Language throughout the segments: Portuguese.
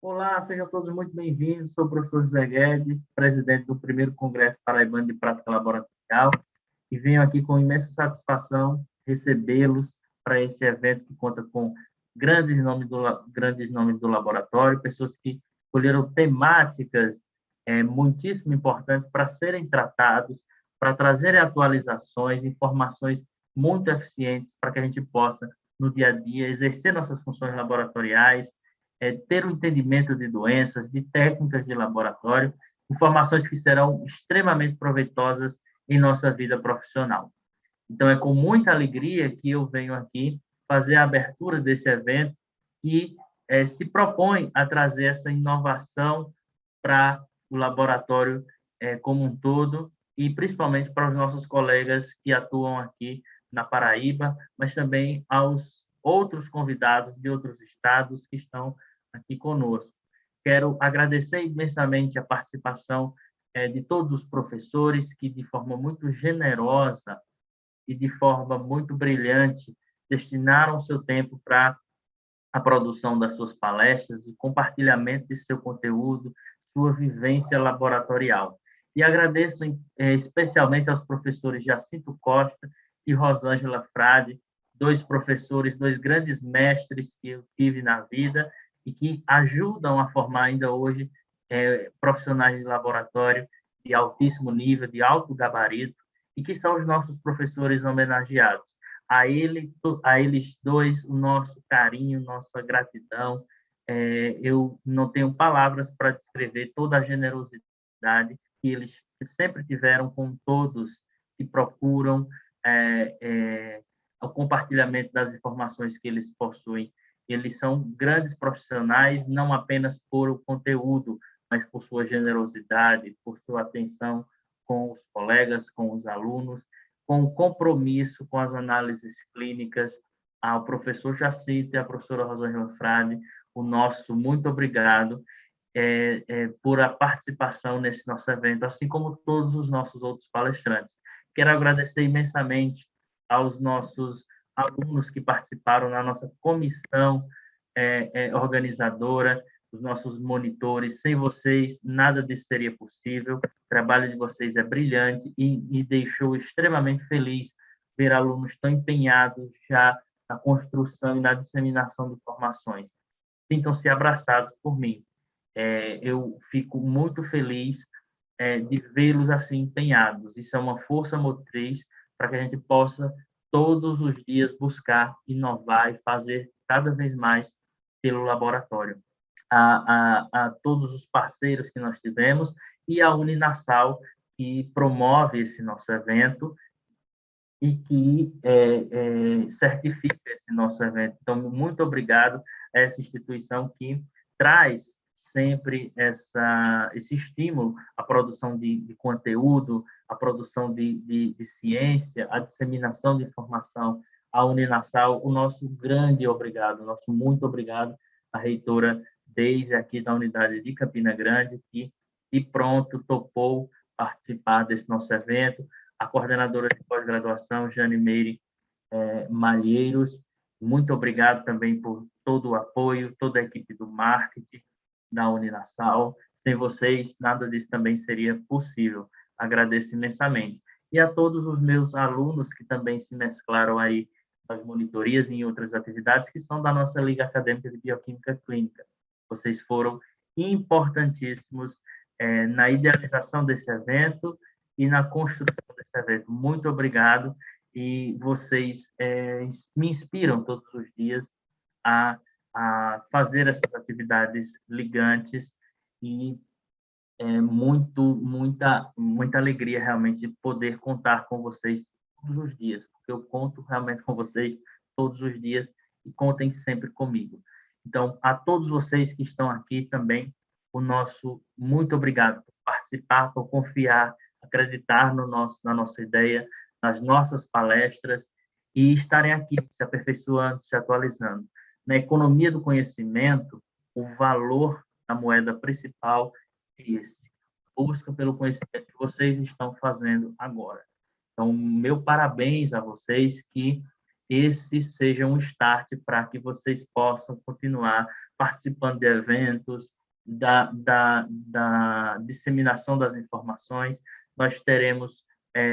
Olá, sejam todos muito bem-vindos. Sou o professor José Guedes, presidente do primeiro Congresso Paraibano de Prática Laboratorial, e venho aqui com imensa satisfação recebê-los para esse evento que conta com grandes nomes do laboratório, pessoas que escolheram temáticas muitíssimo importantes para serem tratados, para trazerem atualizações, informações muito eficientes para que a gente possa, no dia a dia, exercer nossas funções laboratoriais, ter o entendimento de doenças, de técnicas de laboratório, informações que serão extremamente proveitosas em nossa vida profissional. Então, é com muita alegria que eu venho aqui fazer a abertura desse evento que se propõe a trazer essa inovação para o laboratório como um todo e principalmente para os nossos colegas que atuam aqui na Paraíba, mas também aos outros convidados de outros estados que estão aqui conosco. Quero agradecer imensamente a participação de todos os professores que, de forma muito generosa e de forma muito brilhante, destinaram seu tempo para a produção das suas palestras, o compartilhamento de seu conteúdo, sua vivência laboratorial. E agradeço especialmente aos professores Jacinto Costa e Rosângela Frade, dois professores, dois grandes mestres que eu tive na vida e que ajudam a formar ainda hoje profissionais de laboratório de altíssimo nível, de alto gabarito, e que são os nossos professores homenageados. A eles dois, o nosso carinho, nossa gratidão. Eu não tenho palavras para descrever toda a generosidade que eles sempre tiveram com todos que procuram o compartilhamento das informações que eles possuem. Eles são grandes profissionais, não apenas por o conteúdo, mas por sua generosidade, por sua atenção com os colegas, com os alunos, com o compromisso com as análises clínicas. Ao professor Jacinto e à professora Rosângela Frade, o nosso muito obrigado por a participação nesse nosso evento, assim como todos os nossos outros palestrantes. Quero agradecer imensamente aos nossos alunos que participaram na nossa comissão organizadora, os nossos monitores. Sem vocês, nada disso seria possível. O trabalho de vocês é brilhante e me deixou extremamente feliz ver alunos tão empenhados já na construção e na disseminação de informações. Sintam-se abraçados por mim. Eu fico muito feliz de vê-los assim empenhados. Isso é uma força motriz para que a gente possa todos os dias buscar inovar e fazer cada vez mais pelo laboratório. A todos os parceiros que nós tivemos e a Uninasal, que promove esse nosso evento e que certifica esse nosso evento. Então, muito obrigado a essa instituição que traz sempre esse estímulo à produção de conteúdo, à produção de ciência, à disseminação de informação, à Uninasal. O nosso grande obrigado, o nosso muito obrigado à reitora Deise, aqui da unidade de Campina Grande, que de pronto topou participar desse nosso evento, a coordenadora de pós-graduação, Jane Meire Malheiros. Muito obrigado também por todo o apoio, toda a equipe do marketing da Uninasal. Sem vocês, nada disso também seria possível. Agradeço imensamente. E a todos os meus alunos que também se mesclaram aí nas monitorias e em outras atividades, que são da nossa Liga Acadêmica de Bioquímica Clínica. Vocês foram importantíssimos na idealização desse evento e na construção desse evento. Muito obrigado, e vocês me inspiram todos os dias a fazer essas atividades ligantes e muita alegria realmente de poder contar com vocês todos os dias, porque eu conto realmente com vocês todos os dias e contem sempre comigo. Então, a todos vocês que estão aqui também, o nosso muito obrigado por participar, por confiar, acreditar na nossa ideia, nas nossas palestras e estarem aqui se aperfeiçoando, se atualizando. Na economia do conhecimento, o valor da moeda principal é esse. Busca pelo conhecimento que vocês estão fazendo agora. Então, meu parabéns a vocês, que esse seja um start para que vocês possam continuar participando de eventos, da disseminação das informações. Nós teremos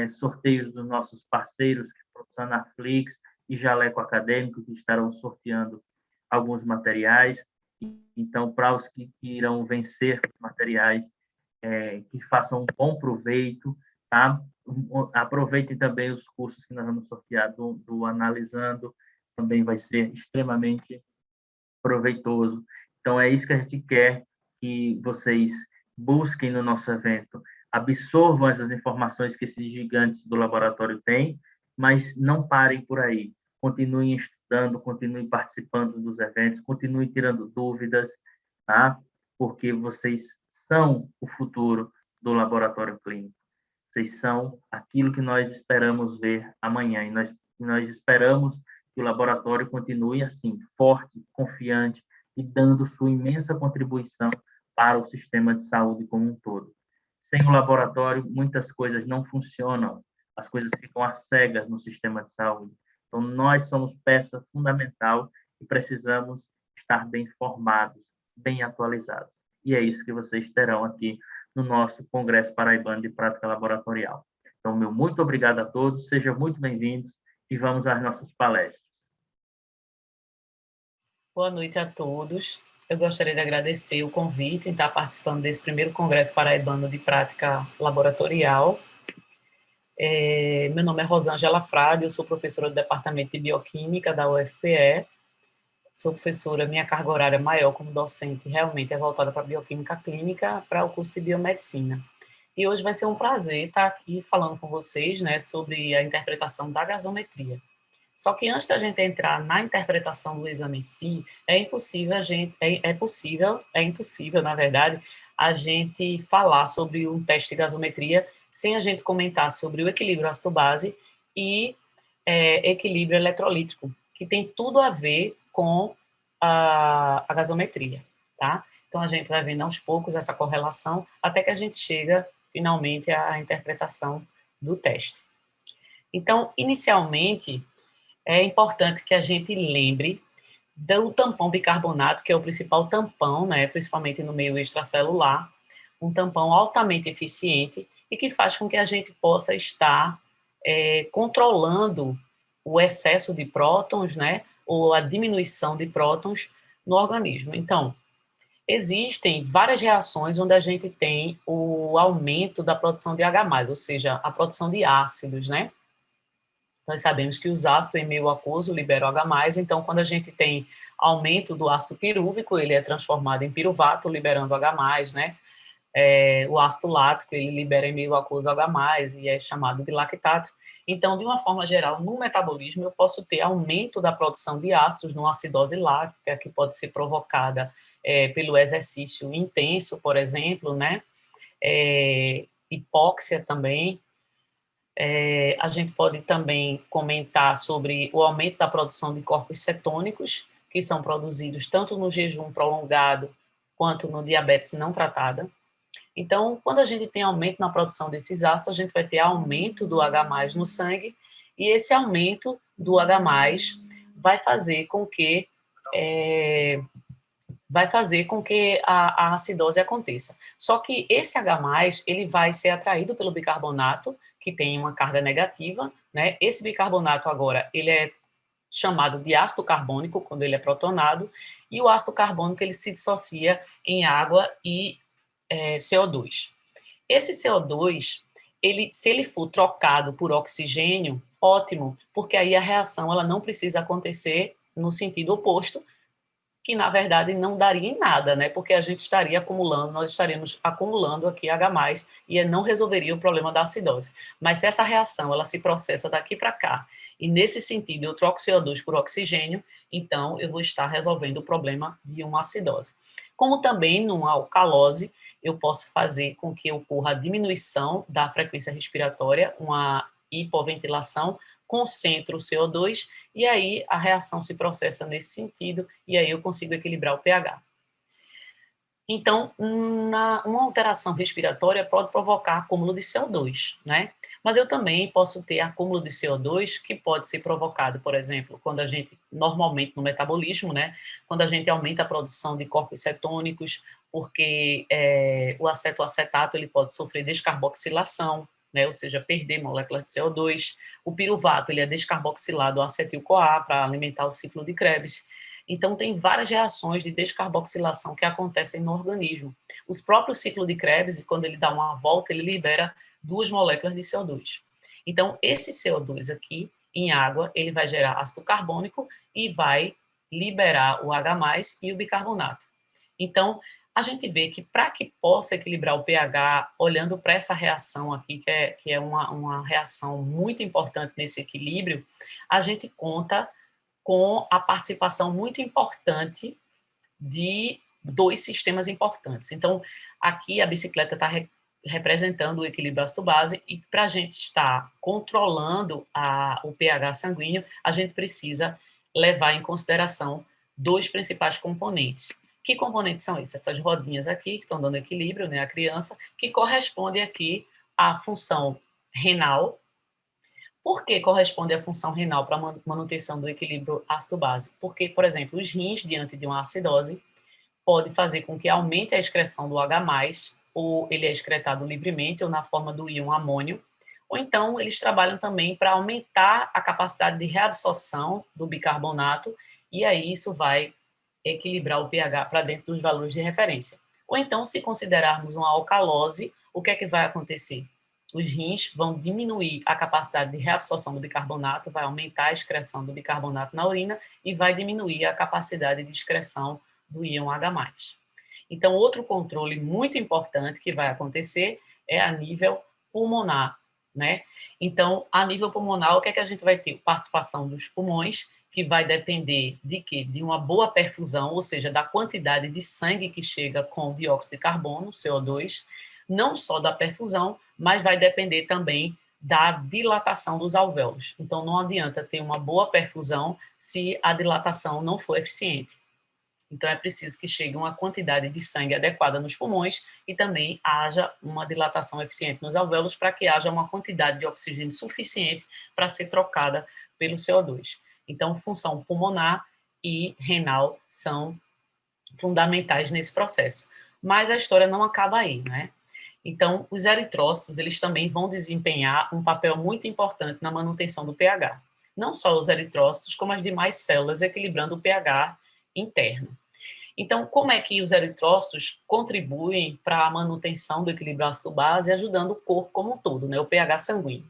sorteios dos nossos parceiros, Sanaflix e Jaleco Acadêmico, que estarão sorteando alguns materiais. Então, para os que irão vencer materiais, que façam um bom proveito, tá? Aproveitem também os cursos que nós vamos sortear do Analisando, também vai ser extremamente proveitoso. Então, é isso que a gente quer que vocês busquem no nosso evento, absorvam essas informações que esses gigantes do laboratório têm, mas não parem por aí. Continuem estudando, continuem participando dos eventos, continuem tirando dúvidas, tá? Porque vocês são o futuro do laboratório clínico. Vocês são aquilo que nós esperamos ver amanhã. E nós esperamos que o laboratório continue assim, forte, confiante e dando sua imensa contribuição para o sistema de saúde como um todo. Sem o laboratório, muitas coisas não funcionam, as coisas ficam às cegas no sistema de saúde. Então, nós somos peça fundamental e precisamos estar bem formados, bem atualizados. E é isso que vocês terão aqui no nosso Congresso Paraibano de Prática Laboratorial. Então, meu muito obrigado a todos, sejam muito bem-vindos e vamos às nossas palestras. Boa noite a todos. Eu gostaria de agradecer o convite em estar participando desse primeiro Congresso Paraibano de Prática Laboratorial. Meu nome é Rosângela Frade, eu sou professora do Departamento de Bioquímica da UFPE. Sou professora, minha carga horária maior como docente realmente é voltada para a bioquímica clínica, para o curso de biomedicina. E hoje vai ser um prazer estar aqui falando com vocês, né, sobre a interpretação da gasometria. Só que antes da gente entrar na interpretação do exame em si, é impossível, na verdade, a gente falar sobre um teste de gasometria sem a gente comentar sobre o equilíbrio ácido-base e equilíbrio eletrolítico, que tem tudo a ver com a gasometria, tá? Então, a gente vai vendo aos poucos essa correlação, até que a gente chega, finalmente, à interpretação do teste. Então, inicialmente, é importante que a gente lembre do tampão bicarbonato, que é o principal tampão, né, principalmente no meio extracelular, um tampão altamente eficiente e que faz com que a gente possa estar controlando o excesso de prótons, né, ou a diminuição de prótons no organismo. Então, existem várias reações onde a gente tem o aumento da produção de H+, ou seja, a produção de ácidos, né? Nós sabemos que os ácidos em meio aquoso liberam H+, então quando a gente tem aumento do ácido pirúvico, ele é transformado em piruvato, liberando H+, né? O ácido lático, ele libera em meio aquoso H+, e é chamado de lactato. Então, de uma forma geral, no metabolismo, eu posso ter aumento da produção de ácidos numa acidose láctica, que pode ser provocada pelo exercício intenso, por exemplo, né? Hipóxia também. A gente pode também comentar sobre o aumento da produção de corpos cetônicos, que são produzidos tanto no jejum prolongado quanto no diabetes não tratada. Então, quando a gente tem aumento na produção desses ácidos, a gente vai ter aumento do H+ no sangue, e esse aumento do H+ vai fazer com que a acidose aconteça. Só que esse H+, ele vai ser atraído pelo bicarbonato, que tem uma carga negativa, né? Esse bicarbonato agora, ele é chamado de ácido carbônico, quando ele é protonado, e o ácido carbônico, ele se dissocia em água e CO2. Esse CO2, se ele for trocado por oxigênio, ótimo, porque aí a reação ela não precisa acontecer no sentido oposto, que na verdade não daria em nada, né? Porque a gente estaria acumulando, nós estaríamos acumulando aqui H+, e não resolveria o problema da acidose. Mas se essa reação ela se processa daqui para cá, e nesse sentido eu troco CO2 por oxigênio, então eu vou estar resolvendo o problema de uma acidose. Como também numa alcalose, eu posso fazer com que ocorra a diminuição da frequência respiratória, uma hipoventilação, concentra o CO2, e aí a reação se processa nesse sentido, e aí eu consigo equilibrar o pH. Então, uma alteração respiratória pode provocar acúmulo de CO2, né? Mas eu também posso ter acúmulo de CO2 que pode ser provocado, por exemplo, quando a gente, normalmente no metabolismo, né? Quando a gente aumenta a produção de corpos cetônicos, porque o acetoacetato ele pode sofrer descarboxilação, né? Ou seja, perder moléculas de CO2. O piruvato ele é descarboxilado ao acetil-CoA para alimentar o ciclo de Krebs. Então, tem várias reações de descarboxilação que acontecem no organismo. Os próprios ciclos de Krebs, quando ele dá uma volta, ele libera 2 moléculas de CO2. Então, esse CO2 aqui, em água, ele vai gerar ácido carbônico e vai liberar o H+, e o bicarbonato. Então, a gente vê que para que possa equilibrar o pH, olhando para essa reação aqui, que é uma reação muito importante nesse equilíbrio, a gente conta com a participação muito importante de 2 sistemas importantes. Então, aqui a bicicleta está representando o equilíbrio ácido-base, e para a gente estar controlando o pH sanguíneo, a gente precisa levar em consideração 2 principais componentes. Que componentes são esses? Essas rodinhas aqui, que estão dando equilíbrio, né, à criança, que corresponde aqui à função renal. Por que corresponde à função renal para a manutenção do equilíbrio ácido-base? Porque, por exemplo, os rins, diante de uma acidose, pode fazer com que aumente a excreção do H+, ou ele é excretado livremente, ou na forma do íon amônio, ou então eles trabalham também para aumentar a capacidade de reabsorção do bicarbonato, e aí isso vai equilibrar o pH para dentro dos valores de referência. Ou então, se considerarmos uma alcalose, o que é que vai acontecer? Os rins vão diminuir a capacidade de reabsorção do bicarbonato, vai aumentar a excreção do bicarbonato na urina e vai diminuir a capacidade de excreção do íon H+. Então, outro controle muito importante que vai acontecer é a nível pulmonar, né? Então, a nível pulmonar, o que é que a gente vai ter? Participação dos pulmões, que vai depender de quê? De uma boa perfusão, ou seja, da quantidade de sangue que chega com dióxido de carbono, CO2, não só da perfusão, mas vai depender também da dilatação dos alvéolos. Então, não adianta ter uma boa perfusão se a dilatação não for eficiente. Então, é preciso que chegue uma quantidade de sangue adequada nos pulmões e também haja uma dilatação eficiente nos alvéolos para que haja uma quantidade de oxigênio suficiente para ser trocada pelo CO2. Então, função pulmonar e renal são fundamentais nesse processo. Mas a história não acaba aí, né? Então, os eritrócitos, eles também vão desempenhar um papel muito importante na manutenção do pH. Não só os eritrócitos, como as demais células, equilibrando o pH interno. Então, como é que os eritrócitos contribuem para a manutenção do equilíbrio ácido-base, ajudando o corpo como um todo, né, o pH sanguíneo?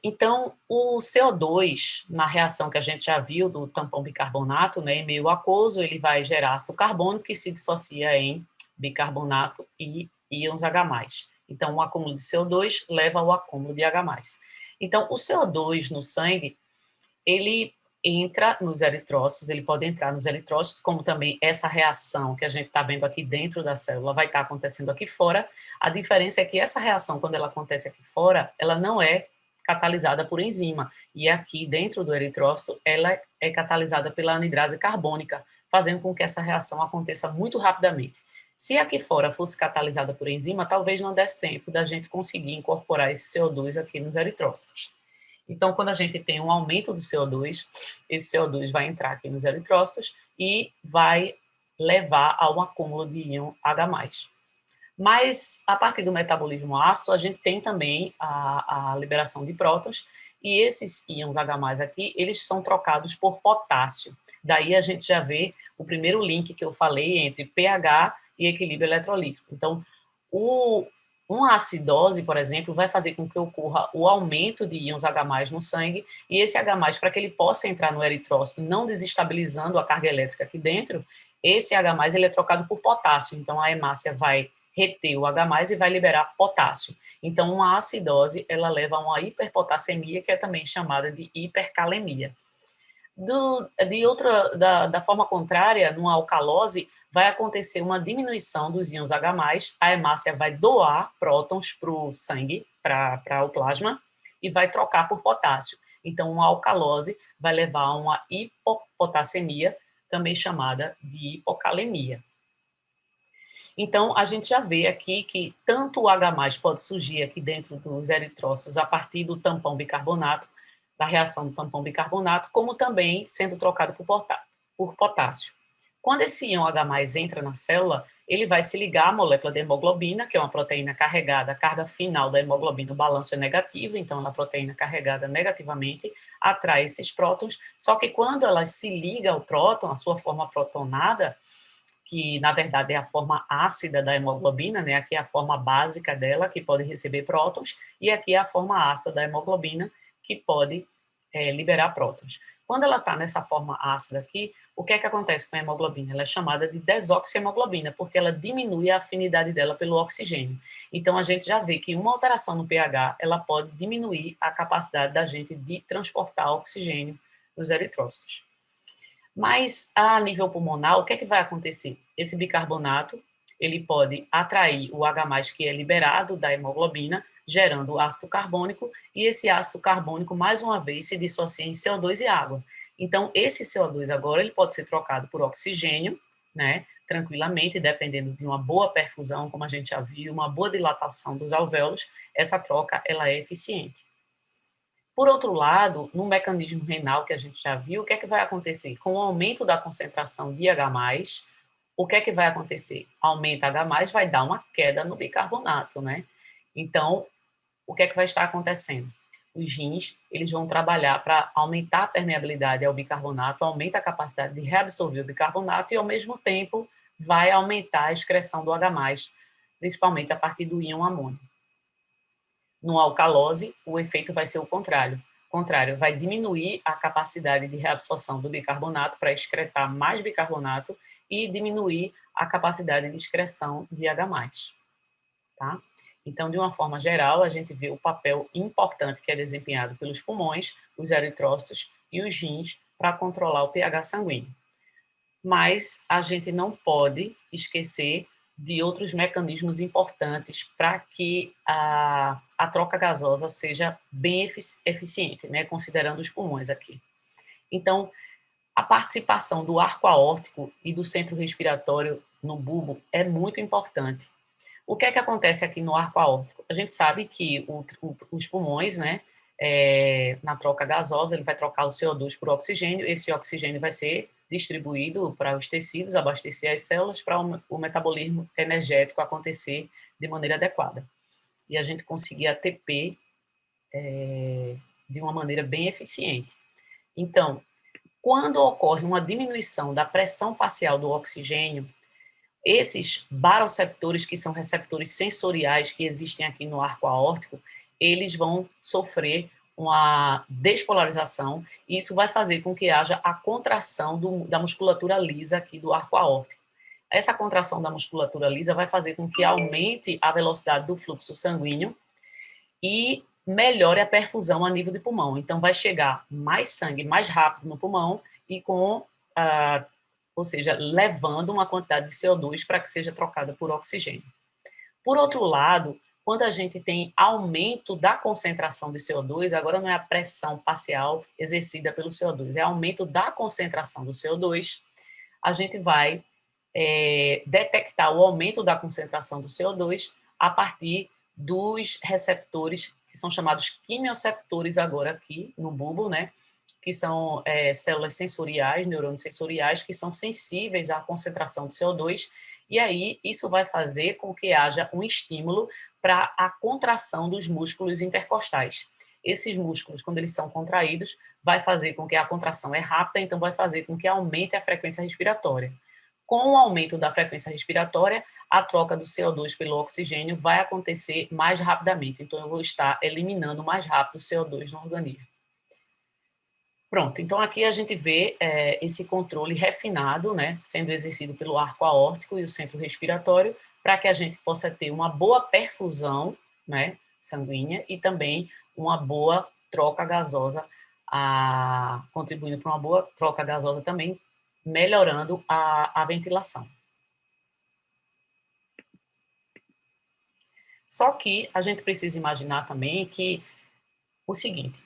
Então, o CO2, na reação que a gente já viu do tampão bicarbonato, né, em meio aquoso, ele vai gerar ácido carbônico, que se dissocia em bicarbonato e íons H+. Então, o acúmulo de CO2 leva ao acúmulo de H+. Então, o CO2 no sangue, ele entra nos eritrócitos, ele pode entrar nos eritrócitos, como também essa reação que a gente está vendo aqui dentro da célula vai estar acontecendo aqui fora. A diferença é que essa reação, quando ela acontece aqui fora, ela não é catalisada por enzima, e aqui dentro do eritrócito, ela é catalisada pela anidrase carbônica, fazendo com que essa reação aconteça muito rapidamente. Se aqui fora fosse catalisada por enzima, talvez não desse tempo da gente conseguir incorporar esse CO2 aqui nos eritrócitos. Então, quando a gente tem um aumento do CO2, esse CO2 vai entrar aqui nos eritrócitos e vai levar a um acúmulo de íon H+. Mas, a partir do metabolismo ácido, a gente tem também a liberação de prótons, e esses íons H+, aqui, eles são trocados por potássio. Daí a gente já vê o primeiro link que eu falei entre pH e equilíbrio eletrolítico. Então, uma acidose, por exemplo, vai fazer com que ocorra o aumento de íons H+ no sangue, e esse H+, para que ele possa entrar no eritrócito, não desestabilizando a carga elétrica aqui dentro, esse H+, ele é trocado por potássio. Então, a hemácia vai reter o H+, e vai liberar potássio. Então, uma acidose, ela leva a uma hiperpotassemia, que é também chamada de hipercalemia. Da forma contrária, numa alcalose, vai acontecer uma diminuição dos íons H+, a hemácia vai doar prótons para o sangue, para o plasma, e vai trocar por potássio. Então, uma alcalose vai levar a uma hipopotassemia, também chamada de hipocalemia. Então, a gente já vê aqui que tanto o H+ pode surgir aqui dentro dos eritrócitos a partir do tampão bicarbonato, da reação do tampão bicarbonato, como também sendo trocado por potássio. Quando esse íon H+ entra na célula, ele vai se ligar à molécula de hemoglobina, que é uma proteína carregada, a carga final da hemoglobina, o balanço é negativo, então é uma proteína carregada negativamente, atrai esses prótons, só que quando ela se liga ao próton, a sua forma protonada, que na verdade é a forma ácida da hemoglobina, né? Aqui é a forma básica dela, que pode receber prótons, e aqui é a forma ácida da hemoglobina, que pode liberar prótons. Quando ela está nessa forma ácida aqui, o que é que acontece com a hemoglobina? Ela é chamada de desoxihemoglobina, porque ela diminui a afinidade dela pelo oxigênio. Então, a gente já vê que uma alteração no pH, ela pode diminuir a capacidade da gente de transportar oxigênio nos eritrócitos. Mas, a nível pulmonar, o que é que vai acontecer? Esse bicarbonato, ele pode atrair o H+, que é liberado da hemoglobina, gerando ácido carbônico, e esse ácido carbônico, mais uma vez, se dissocia em CO2 e água. Então, esse CO2 agora, ele pode ser trocado por oxigênio, né, tranquilamente, dependendo de uma boa perfusão, como a gente já viu, uma boa dilatação dos alvéolos, essa troca, ela é eficiente. Por outro lado, no mecanismo renal que a gente já viu, o que é que vai acontecer? Com o aumento da concentração de H+, o que é que vai acontecer? Aumenta H+, vai dar uma queda no bicarbonato, né? Então, o que é que vai estar acontecendo? Os rins, eles vão trabalhar para aumentar a permeabilidade ao bicarbonato, aumenta a capacidade de reabsorver o bicarbonato e, ao mesmo tempo, vai aumentar a excreção do H+, principalmente a partir do íon amônio. No alcalose, o efeito vai ser o contrário. Vai diminuir a capacidade de reabsorção do bicarbonato para excretar mais bicarbonato e diminuir a capacidade de excreção de H+. Tá? Então, de uma forma geral, a gente vê o papel importante que é desempenhado pelos pulmões, os eritrócitos e os rins para controlar o pH sanguíneo. Mas a gente não pode esquecer de outros mecanismos importantes para que a troca gasosa seja bem eficiente, né, considerando os pulmões aqui. Então, a participação do arco aórtico e do centro respiratório no bulbo é muito importante. O que é que acontece aqui no arco aórtico? A gente sabe que os pulmões, né, na troca gasosa, ele vai trocar o CO2 por oxigênio, esse oxigênio vai ser distribuído para os tecidos, abastecer as células para o metabolismo energético acontecer de maneira adequada. E a gente conseguir ATP de uma maneira bem eficiente. Então, quando ocorre uma diminuição da pressão parcial do oxigênio, esses baroreceptores, que são receptores sensoriais que existem aqui no arco aórtico, eles vão sofrer uma despolarização, e isso vai fazer com que haja a contração da musculatura lisa aqui do arco aórtico. Essa contração da musculatura lisa vai fazer com que aumente a velocidade do fluxo sanguíneo e melhore a perfusão a nível de pulmão. Então, vai chegar mais sangue mais rápido no pulmão e ou seja, levando uma quantidade de CO2 para que seja trocada por oxigênio. Por outro lado, quando a gente tem aumento da concentração de CO2, agora não é a pressão parcial exercida pelo CO2, é aumento da concentração do CO2, a gente vai detectar o aumento da concentração do CO2 a partir dos receptores, que são chamados quimioceptores agora aqui no bulbo, né? Que são células sensoriais, neurônios sensoriais, que são sensíveis à concentração de CO2, e aí isso vai fazer com que haja um estímulo para a contração dos músculos intercostais. Esses músculos, quando eles são contraídos, vai fazer com que a contração é rápida, então vai fazer com que aumente a frequência respiratória. Com o aumento da frequência respiratória, a troca do CO2 pelo oxigênio vai acontecer mais rapidamente, então eu vou estar eliminando mais rápido o CO2 no organismo. Pronto, então aqui a gente vê esse controle refinado, né, sendo exercido pelo arco aórtico e o centro respiratório, para que a gente possa ter uma boa perfusão, né, sanguínea e também uma boa troca gasosa, contribuindo para uma boa troca gasosa também, melhorando a ventilação. Só que a gente precisa imaginar também que o seguinte,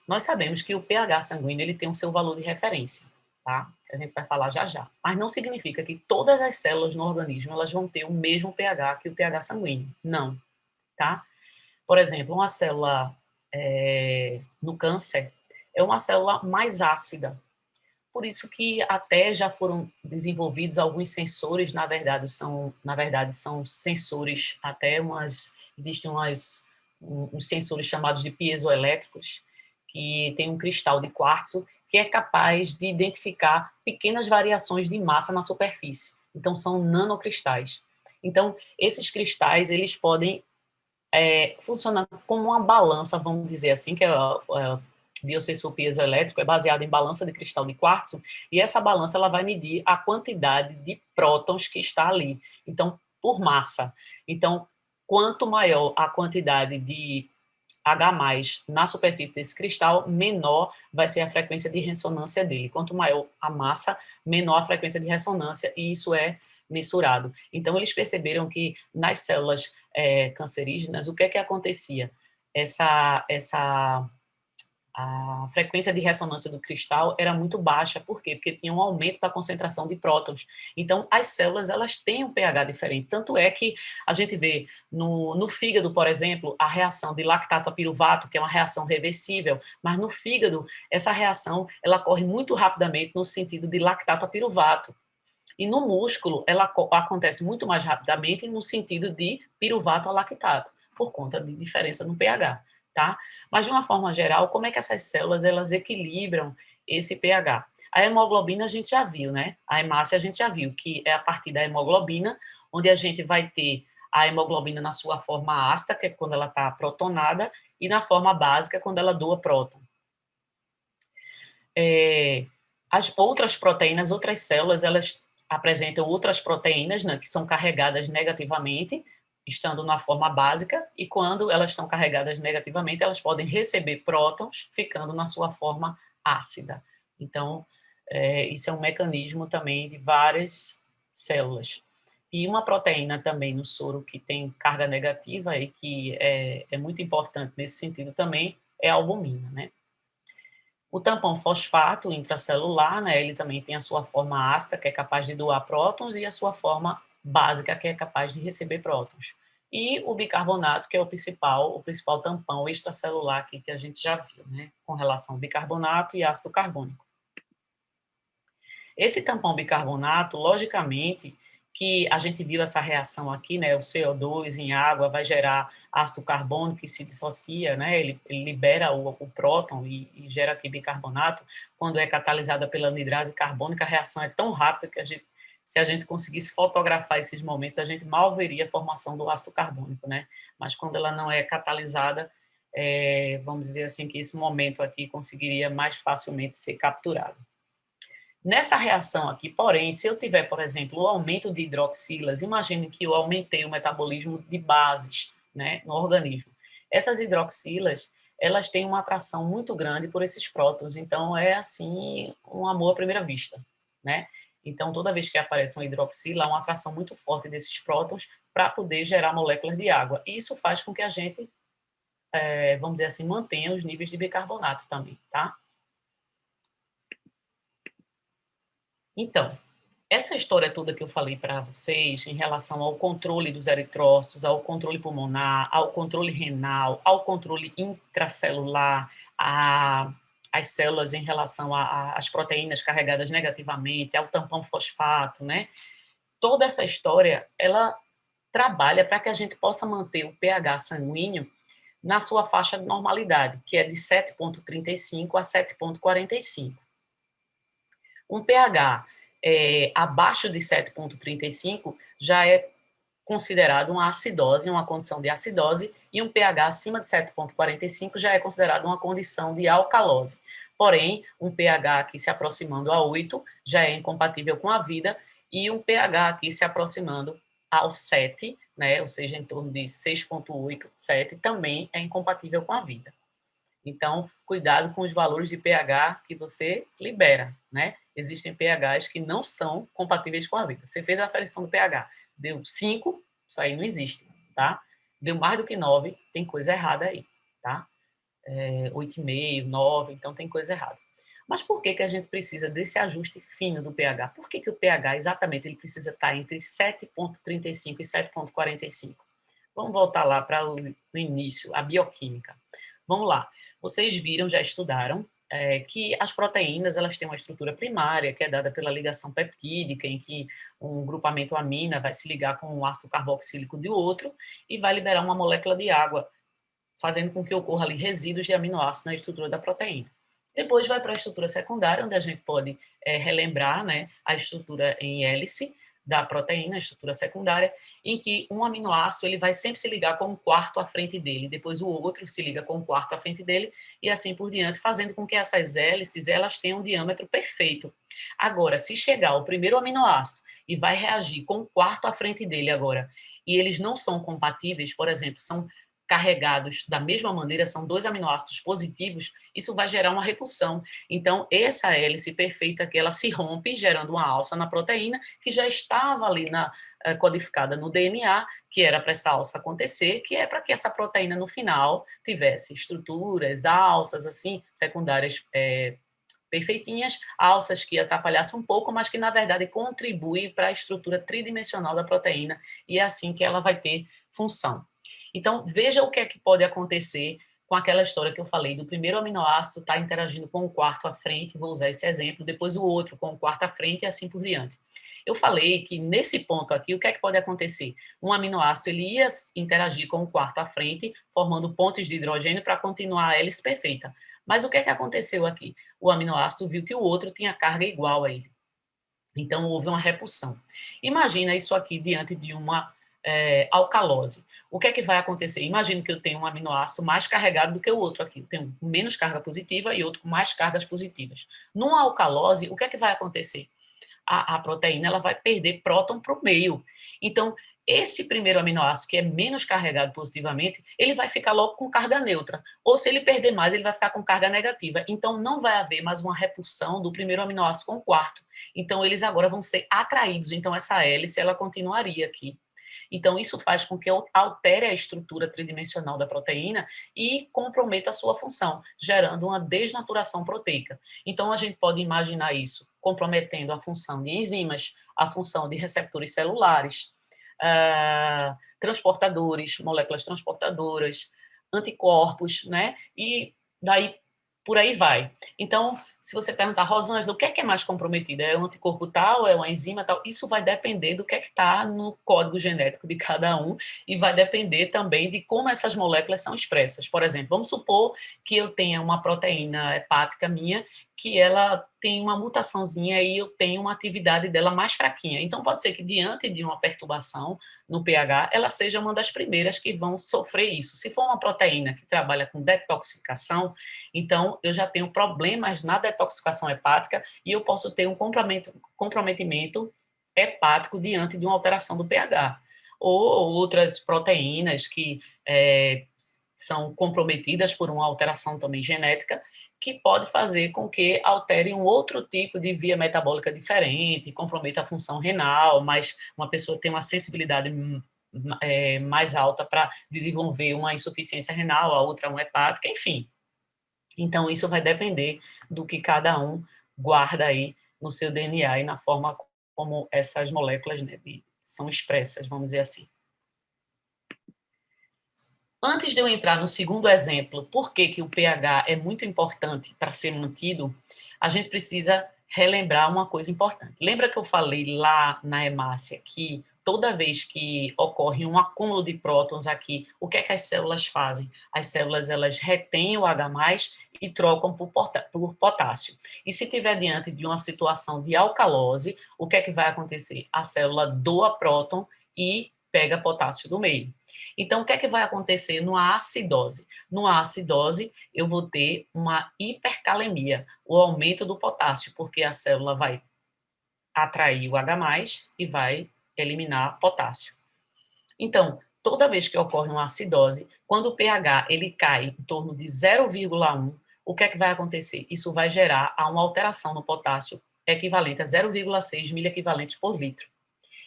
nós sabemos que o pH sanguíneo ele tem o seu valor de referência, tá? que a gente vai falar já já. Mas não significa que todas as células no organismo elas vão ter o mesmo pH que o pH sanguíneo. Não, tá? Por exemplo, uma célula no câncer é uma célula mais ácida. Por isso que até já foram desenvolvidos alguns sensores, na verdade são sensores, existem uns sensores chamados de piezoelétricos, que tem um cristal de quartzo que é capaz de identificar pequenas variações de massa na superfície. Então, são nanocristais. Então, esses cristais, eles podem funcionar como uma balança, vamos dizer assim, que é biosensor piezoelétrico, é baseado em balança de cristal de quartzo, e essa balança ela vai medir a quantidade de prótons que está ali. Então, por massa. Então, quanto maior a quantidade de H+, na superfície desse cristal, menor vai ser a frequência de ressonância dele. Quanto maior a massa, menor a frequência de ressonância, e isso é mensurado. Então, eles perceberam que nas células cancerígenas, o que é que acontecia? A frequência de ressonância do cristal era muito baixa. Por quê? Porque tinha um aumento da concentração de prótons. Então, as células, elas têm um pH diferente. Tanto é que a gente vê no fígado, por exemplo, a reação de lactato a piruvato, que é uma reação reversível, mas no fígado, essa reação, ela ocorre muito rapidamente no sentido de lactato a piruvato. E no músculo, ela acontece muito mais rapidamente no sentido de piruvato a lactato, por conta de diferença no pH. Tá? Mas, de uma forma geral, como é que essas células elas equilibram esse pH? A hemoglobina a gente já viu, né? A hemácia a gente já viu, que é a partir da hemoglobina, onde a gente vai ter a hemoglobina na sua forma ácida, que é quando ela está protonada, e na forma básica, quando ela doa próton. As outras proteínas, outras células, elas apresentam outras proteínas, né, que são carregadas negativamente, estando na forma básica, e quando elas estão carregadas negativamente, elas podem receber prótons, ficando na sua forma ácida. Então, isso é um mecanismo também de várias células. E uma proteína também no soro que tem carga negativa e que é muito importante nesse sentido também é a albumina, né? O tampão fosfato intracelular, né, ele também tem a sua forma ácida, que é capaz de doar prótons, e a sua forma básica, que é capaz de receber prótons. E o bicarbonato, que é o principal tampão extracelular aqui que a gente já viu, né, com relação ao bicarbonato e ácido carbônico. Esse tampão bicarbonato, logicamente, que a gente viu essa reação aqui, né, o CO2 em água vai gerar ácido carbônico que se dissocia, né, ele libera o próton e gera aqui bicarbonato. Quando é catalisada pela anidrase carbônica, a reação é tão rápida que se a gente conseguisse fotografar esses momentos, a gente mal veria a formação do ácido carbônico, né, mas quando ela não é catalisada, vamos dizer assim, que esse momento aqui conseguiria mais facilmente ser capturado. Nessa reação aqui, porém, se eu tiver, por exemplo, o aumento de hidroxilas, imagine que eu aumentei o metabolismo de bases, né, no organismo. Essas hidroxilas, elas têm uma atração muito grande por esses prótons, então é assim, um amor à primeira vista, né? Então, toda vez que aparece uma hidroxila, há uma atração muito forte desses prótons para poder gerar moléculas de água. E isso faz com que a gente, vamos dizer assim, mantenha os níveis de bicarbonato também, tá? Então, essa história toda que eu falei para vocês em relação ao controle dos eritrócitos, ao controle pulmonar, ao controle renal, ao controle intracelular, às células em relação às proteínas carregadas negativamente, ao tampão fosfato, né? Toda essa história, ela trabalha para que a gente possa manter o pH sanguíneo na sua faixa de normalidade, que é de 7,35 a 7,45. Um pH abaixo de 7,35 já é considerado uma acidose, uma condição de acidose, e um pH acima de 7,45 já é considerado uma condição de alcalose. Porém, um pH aqui se aproximando a 8 já é incompatível com a vida, e um pH aqui se aproximando ao 7, né, ou seja, em torno de 6,8, 7, também é incompatível com a vida. Então, cuidado com os valores de pH que você libera, né? Existem pHs que não são compatíveis com a vida. Você fez a aferição do pH, deu 5, isso aí não existe, tá? Deu mais do que 9, tem coisa errada aí, tá? 8,5, 9, então tem coisa errada. Mas por que a gente precisa desse ajuste fino do pH? Por que o pH, exatamente, ele precisa estar entre 7,35 e 7,45? Vamos voltar lá para o início, a bioquímica. Vamos lá. Vocês viram, já estudaram, que as proteínas elas têm uma estrutura primária, que é dada pela ligação peptídica, em que um grupamento amina vai se ligar com um ácido carboxílico de outro e vai liberar uma molécula de água, fazendo com que ocorra ali resíduos de aminoácidos na estrutura da proteína. Depois vai para a estrutura secundária, onde a gente pode relembrar, né, a estrutura em hélice da proteína, a estrutura secundária, em que um aminoácido ele vai sempre se ligar com um quarto à frente dele, depois o outro se liga com um quarto à frente dele, e assim por diante, fazendo com que essas hélices elas tenham um diâmetro perfeito. Agora, se chegar o primeiro aminoácido e vai reagir com um quarto à frente dele agora, e eles não são compatíveis, por exemplo, são carregados da mesma maneira, são dois aminoácidos positivos, isso vai gerar uma repulsão. Então, essa hélice perfeita que ela se rompe, gerando uma alça na proteína, que já estava ali codificada no DNA, que era para essa alça acontecer, que é para que essa proteína, no final, tivesse estruturas, alças, assim, secundárias perfeitinhas, alças que atrapalhassem um pouco, mas que, na verdade, contribuem para a estrutura tridimensional da proteína, e é assim que ela vai ter função. Então, veja o que é que pode acontecer com aquela história que eu falei, do primeiro aminoácido estar interagindo com o quarto à frente, vou usar esse exemplo, depois o outro com o quarto à frente e assim por diante. Eu falei que nesse ponto aqui, o que é que pode acontecer? Um aminoácido ele ia interagir com o quarto à frente, formando pontos de hidrogênio para continuar a hélice perfeita. Mas o que é que aconteceu aqui? O aminoácido viu que o outro tinha carga igual a ele. Então, houve uma repulsão. Imagina isso aqui diante de uma alcalose. O que é que vai acontecer? Imagina que eu tenho um aminoácido mais carregado do que o outro aqui. Eu tenho menos carga positiva e outro com mais cargas positivas. Numa alcalose, o que é que vai acontecer? A proteína ela vai perder próton para o meio. Então, esse primeiro aminoácido, que é menos carregado positivamente, ele vai ficar logo com carga neutra. Ou se ele perder mais, ele vai ficar com carga negativa. Então, não vai haver mais uma repulsão do primeiro aminoácido com o quarto. Então, eles agora vão ser atraídos. Então, essa hélice, ela continuaria aqui. Então, isso faz com que altere a estrutura tridimensional da proteína e comprometa a sua função, gerando uma desnaturação proteica. Então, a gente pode imaginar isso comprometendo a função de enzimas, a função de receptores celulares, transportadores, moléculas transportadoras, anticorpos, né? E daí por aí vai. Então, se você perguntar, Rosângela, o que é mais comprometido? É um anticorpo tal, é uma enzima tal? Isso vai depender do que é que está no código genético de cada um e vai depender também de como essas moléculas são expressas. Por exemplo, vamos supor que eu tenha uma proteína hepática minha que ela tem uma mutaçãozinha e eu tenho uma atividade dela mais fraquinha. Então, pode ser que diante de uma perturbação no pH, ela seja uma das primeiras que vão sofrer isso. Se for uma proteína que trabalha com detoxificação, então eu já tenho problemas na detoxificação hepática e eu posso ter um comprometimento hepático diante de uma alteração do pH. Ou outras proteínas que são comprometidas por uma alteração também genética, que pode fazer com que altere um outro tipo de via metabólica diferente, comprometa a função renal, mas uma pessoa tem uma sensibilidade mais alta para desenvolver uma insuficiência renal, a outra uma hepática, enfim. Então, isso vai depender do que cada um guarda aí no seu DNA e na forma como essas moléculas, né, são expressas, vamos dizer assim. Antes de eu entrar no segundo exemplo, por que o pH é muito importante para ser mantido, a gente precisa relembrar uma coisa importante. Lembra que eu falei lá na hemácia que toda vez que ocorre um acúmulo de prótons aqui, o que é que as células fazem? As células elas retêm o H+, e trocam por potássio. E se estiver diante de uma situação de alcalose, o que é que vai acontecer? A célula doa próton e pega potássio do meio. Então, o que é que vai acontecer numa acidose? Numa acidose, eu vou ter uma hipercalemia, o aumento do potássio, porque a célula vai atrair o H+, e vai eliminar potássio. Então, toda vez que ocorre uma acidose, quando o pH ele cai em torno de 0,1, o que é que vai acontecer? Isso vai gerar uma alteração no potássio equivalente a 0,6 miliequivalentes por litro.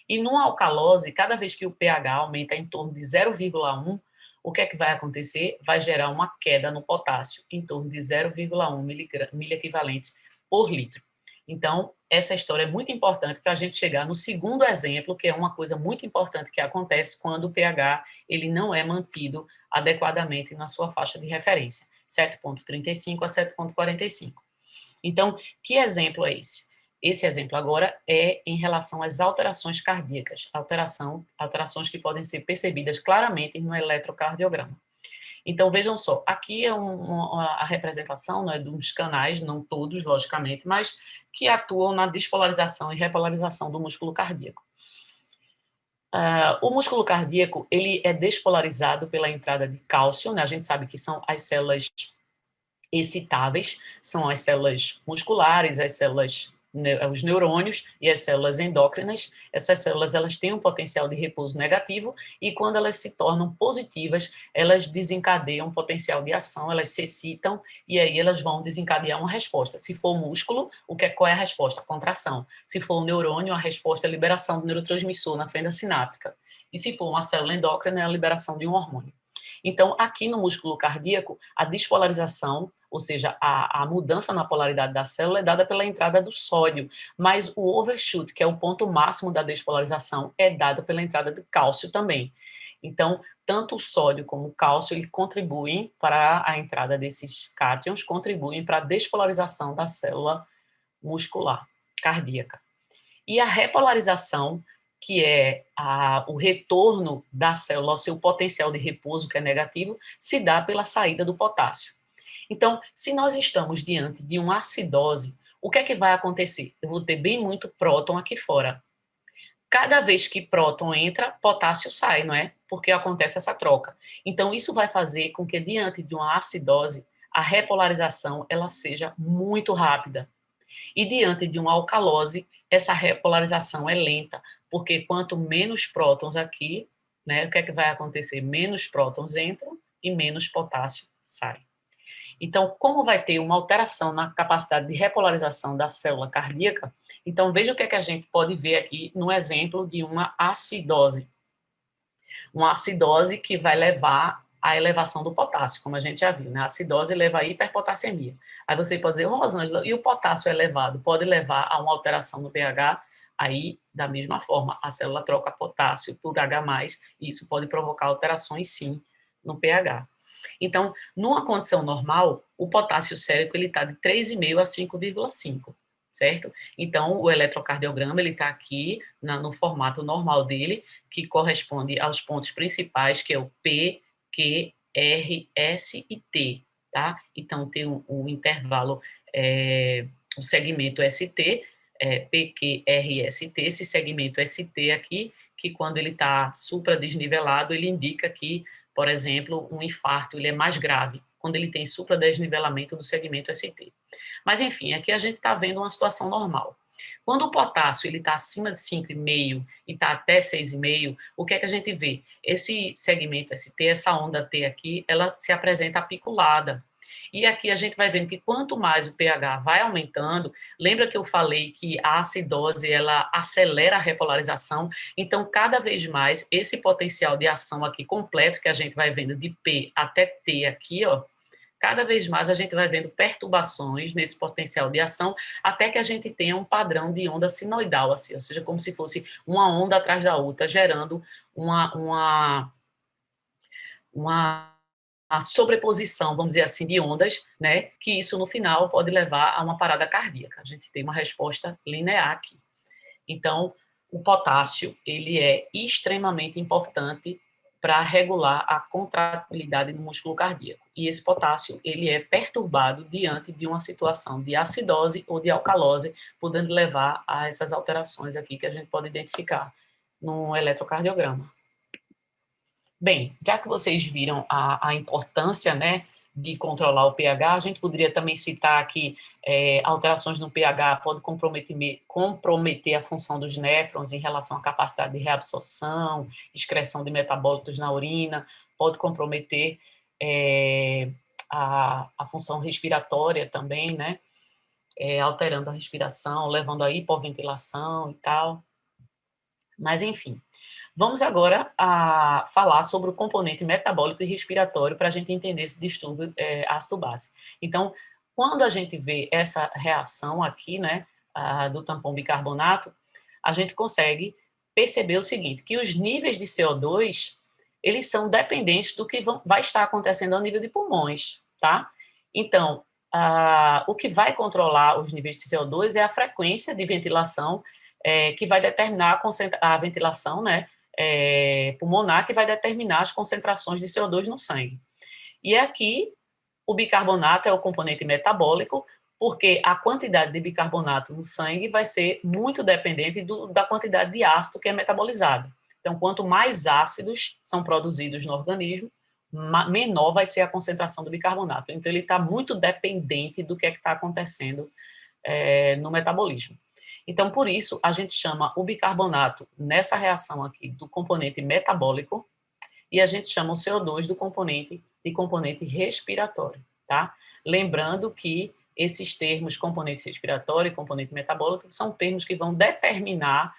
E numa alcalose, cada vez que o pH aumenta em torno de 0,1, o que é que vai acontecer? Vai gerar uma queda no potássio, em torno de 0,1 miliequivalente por litro. Então, essa história é muito importante para a gente chegar no segundo exemplo, que é uma coisa muito importante que acontece quando o pH ele não é mantido adequadamente na sua faixa de referência, 7,35 a 7,45. Então, que exemplo é esse? Esse exemplo agora é em relação às alterações cardíacas, alterações que podem ser percebidas claramente no eletrocardiograma. Então, vejam só, aqui é a representação, né, de uns canais, não todos, logicamente, mas que atuam na despolarização e repolarização do músculo cardíaco. O músculo cardíaco, ele é despolarizado pela entrada de cálcio, né? A gente sabe que são as células excitáveis, são as células musculares, as células, os neurônios e as células endócrinas. Essas células, elas têm um potencial de repouso negativo e quando elas se tornam positivas, elas desencadeiam um potencial de ação, elas se excitam e aí elas vão desencadear uma resposta. Se for o músculo, qual é a resposta? Contração. Se for o neurônio, a resposta é a liberação do neurotransmissor na fenda sináptica. E se for uma célula endócrina, é a liberação de um hormônio. Então, aqui no músculo cardíaco, a despolarização, ou seja, a mudança na polaridade da célula é dada pela entrada do sódio, mas o overshoot, que é o ponto máximo da despolarização, é dado pela entrada de cálcio também. Então, tanto o sódio como o cálcio, eles contribuem para a entrada desses cátions, contribuem para a despolarização da célula muscular cardíaca. E a repolarização, que é o retorno da célula ao seu potencial de repouso, que é negativo, se dá pela saída do potássio. Então, se nós estamos diante de uma acidose, o que é que vai acontecer? Eu vou ter bem muito próton aqui fora. Cada vez que próton entra, potássio sai, não é? Porque acontece essa troca. Então, isso vai fazer com que, diante de uma acidose, a repolarização ela seja muito rápida. E diante de uma alcalose, essa repolarização é lenta, porque quanto menos prótons aqui, né, o que é que vai acontecer? Menos prótons entram e menos potássio sai. Então, como vai ter uma alteração na capacidade de repolarização da célula cardíaca, então veja o que é que a gente pode ver aqui no exemplo de uma acidose. Uma acidose que vai levar à elevação do potássio, como a gente já viu, né? A acidose leva à hiperpotassemia. Aí você pode dizer, Rosângela, e o potássio elevado pode levar a uma alteração no pH? Aí, da mesma forma, a célula troca potássio por H+, e isso pode provocar alterações, sim, no pH. Então, numa condição normal, o potássio sérico está de 3,5 a 5,5, certo? Então, o eletrocardiograma ele está aqui no formato normal dele, que corresponde aos pontos principais, que é o P, Q, R, S e T, tá? Então, tem um intervalo, o segmento ST, P, Q, R, S, T, esse segmento ST aqui, que quando ele está supradesnivelado, ele indica que, por exemplo, um infarto ele é mais grave, quando ele tem supradesnivelamento do segmento ST. Mas, enfim, aqui a gente está vendo uma situação normal. Quando o potássio está acima de 5,5 e está até 6,5, o que é que a gente vê? Esse segmento ST, essa onda T aqui, ela se apresenta apiculada. E aqui a gente vai vendo que quanto mais o pH vai aumentando, lembra que eu falei que a acidose ela acelera a repolarização, então cada vez mais esse potencial de ação aqui completo que a gente vai vendo de P até T aqui, ó, cada vez mais a gente vai vendo perturbações nesse potencial de ação, até que a gente tenha um padrão de onda sinoidal, assim, ou seja, como se fosse uma onda atrás da outra, gerando uma sobreposição, vamos dizer assim, de ondas, né, que isso no final pode levar a uma parada cardíaca. A gente tem uma resposta linear aqui. Então, o potássio, ele é extremamente importante para regular a contratilidade do músculo cardíaco. E esse potássio, ele é perturbado diante de uma situação de acidose ou de alcalose, podendo levar a essas alterações aqui que a gente pode identificar no eletrocardiograma. Bem, já que vocês viram a importância, né, de controlar o pH, a gente poderia também citar que alterações no pH podem comprometer a função dos néfrons em relação à capacidade de reabsorção, excreção de metabólitos na urina, pode comprometer a função respiratória também, né, alterando a respiração, levando à hipoventilação e tal. Mas, enfim. Vamos agora a falar sobre o componente metabólico e respiratório para a gente entender esse distúrbio ácido-base. Então, quando a gente vê essa reação aqui, né, do tampão bicarbonato, a gente consegue perceber o seguinte, que os níveis de CO2, eles são dependentes do que vai estar acontecendo ao nível de pulmões, tá? Então, o que vai controlar os níveis de CO2 é a frequência de ventilação, que vai determinar a ventilação, né, pulmonar, que vai determinar as concentrações de CO2 no sangue. E aqui, o bicarbonato é o componente metabólico, porque a quantidade de bicarbonato no sangue vai ser muito dependente da quantidade de ácido que é metabolizado. Então, quanto mais ácidos são produzidos no organismo, menor vai ser a concentração do bicarbonato. Então, ele está muito dependente do que é que está acontecendo no metabolismo. Então, por isso, a gente chama o bicarbonato, nessa reação aqui, do componente metabólico, e a gente chama o CO2 de componente respiratório, tá? Lembrando que esses termos, componente respiratório e componente metabólico, são termos que vão determinar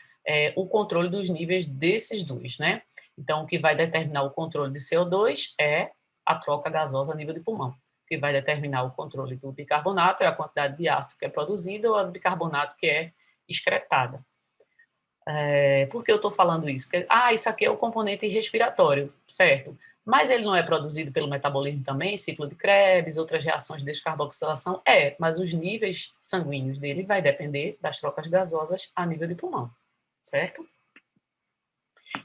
o controle dos níveis desses dois, né? Então, o que vai determinar o controle de CO2 é a troca gasosa a nível de pulmão. O que vai determinar o controle do bicarbonato é a quantidade de ácido que é produzida ou a do bicarbonato que é excretada. Por que eu estou falando isso? Porque, isso aqui é o componente respiratório, certo? Mas ele não é produzido pelo metabolismo também, ciclo de Krebs, outras reações de descarboxilação? Mas os níveis sanguíneos dele vai depender das trocas gasosas a nível de pulmão, certo?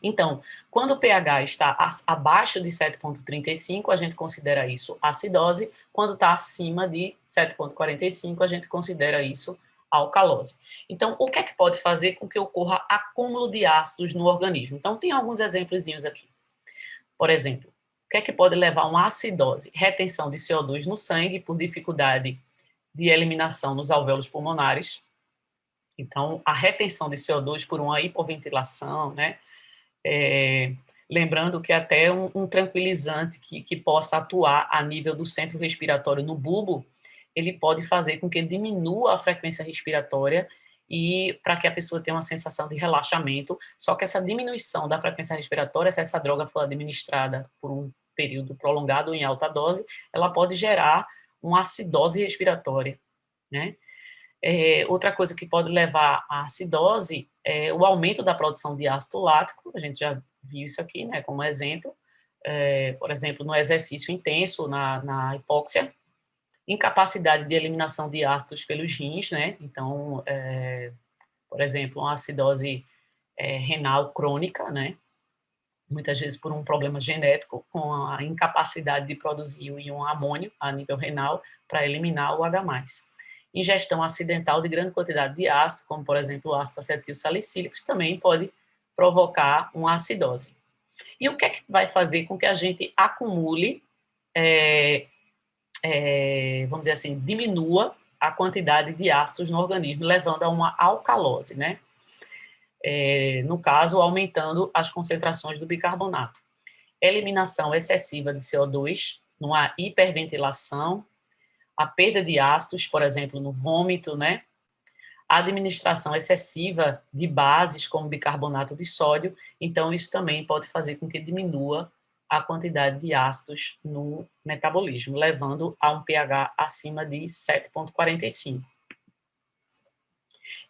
Então, quando o pH está abaixo de 7,35, a gente considera isso acidose. Quando está acima de 7,45, a gente considera isso alcalose. Então, o que é que pode fazer com que ocorra acúmulo de ácidos no organismo? Então, tem alguns exemplozinhos aqui. Por exemplo, o que é que pode levar a uma acidose? Retenção de CO2 no sangue por dificuldade de eliminação nos alvéolos pulmonares. Então, a retenção de CO2 por uma hipoventilação, né? Lembrando que até um tranquilizante que possa atuar a nível do centro respiratório no bulbo, ele pode fazer com que diminua a frequência respiratória e para que a pessoa tenha uma sensação de relaxamento. Só que essa diminuição da frequência respiratória, se essa droga for administrada por um período prolongado em alta dose, ela pode gerar uma acidose respiratória, né? Outra coisa que pode levar à acidose é o aumento da produção de ácido lático, a gente já viu isso aqui, né, como exemplo, por exemplo, no exercício intenso, na hipóxia, incapacidade de eliminação de ácidos pelos rins, né, então, por exemplo, uma acidose renal crônica, né, muitas vezes por um problema genético, com a incapacidade de produzir o íon amônio a nível renal para eliminar o H+. Ingestão acidental de grande quantidade de ácido, como, por exemplo, o ácido acetil salicílico, também pode provocar uma acidose. E o que é que vai fazer com que a gente acumule, vamos dizer assim, diminua a quantidade de ácidos no organismo, levando a uma alcalose, né? No caso, aumentando as concentrações do bicarbonato. Eliminação excessiva de CO2, numa hiperventilação, a perda de ácidos, por exemplo, no vômito, né? A administração excessiva de bases, como bicarbonato de sódio, então isso também pode fazer com que diminua a quantidade de ácidos no metabolismo, levando a um pH acima de 7,45.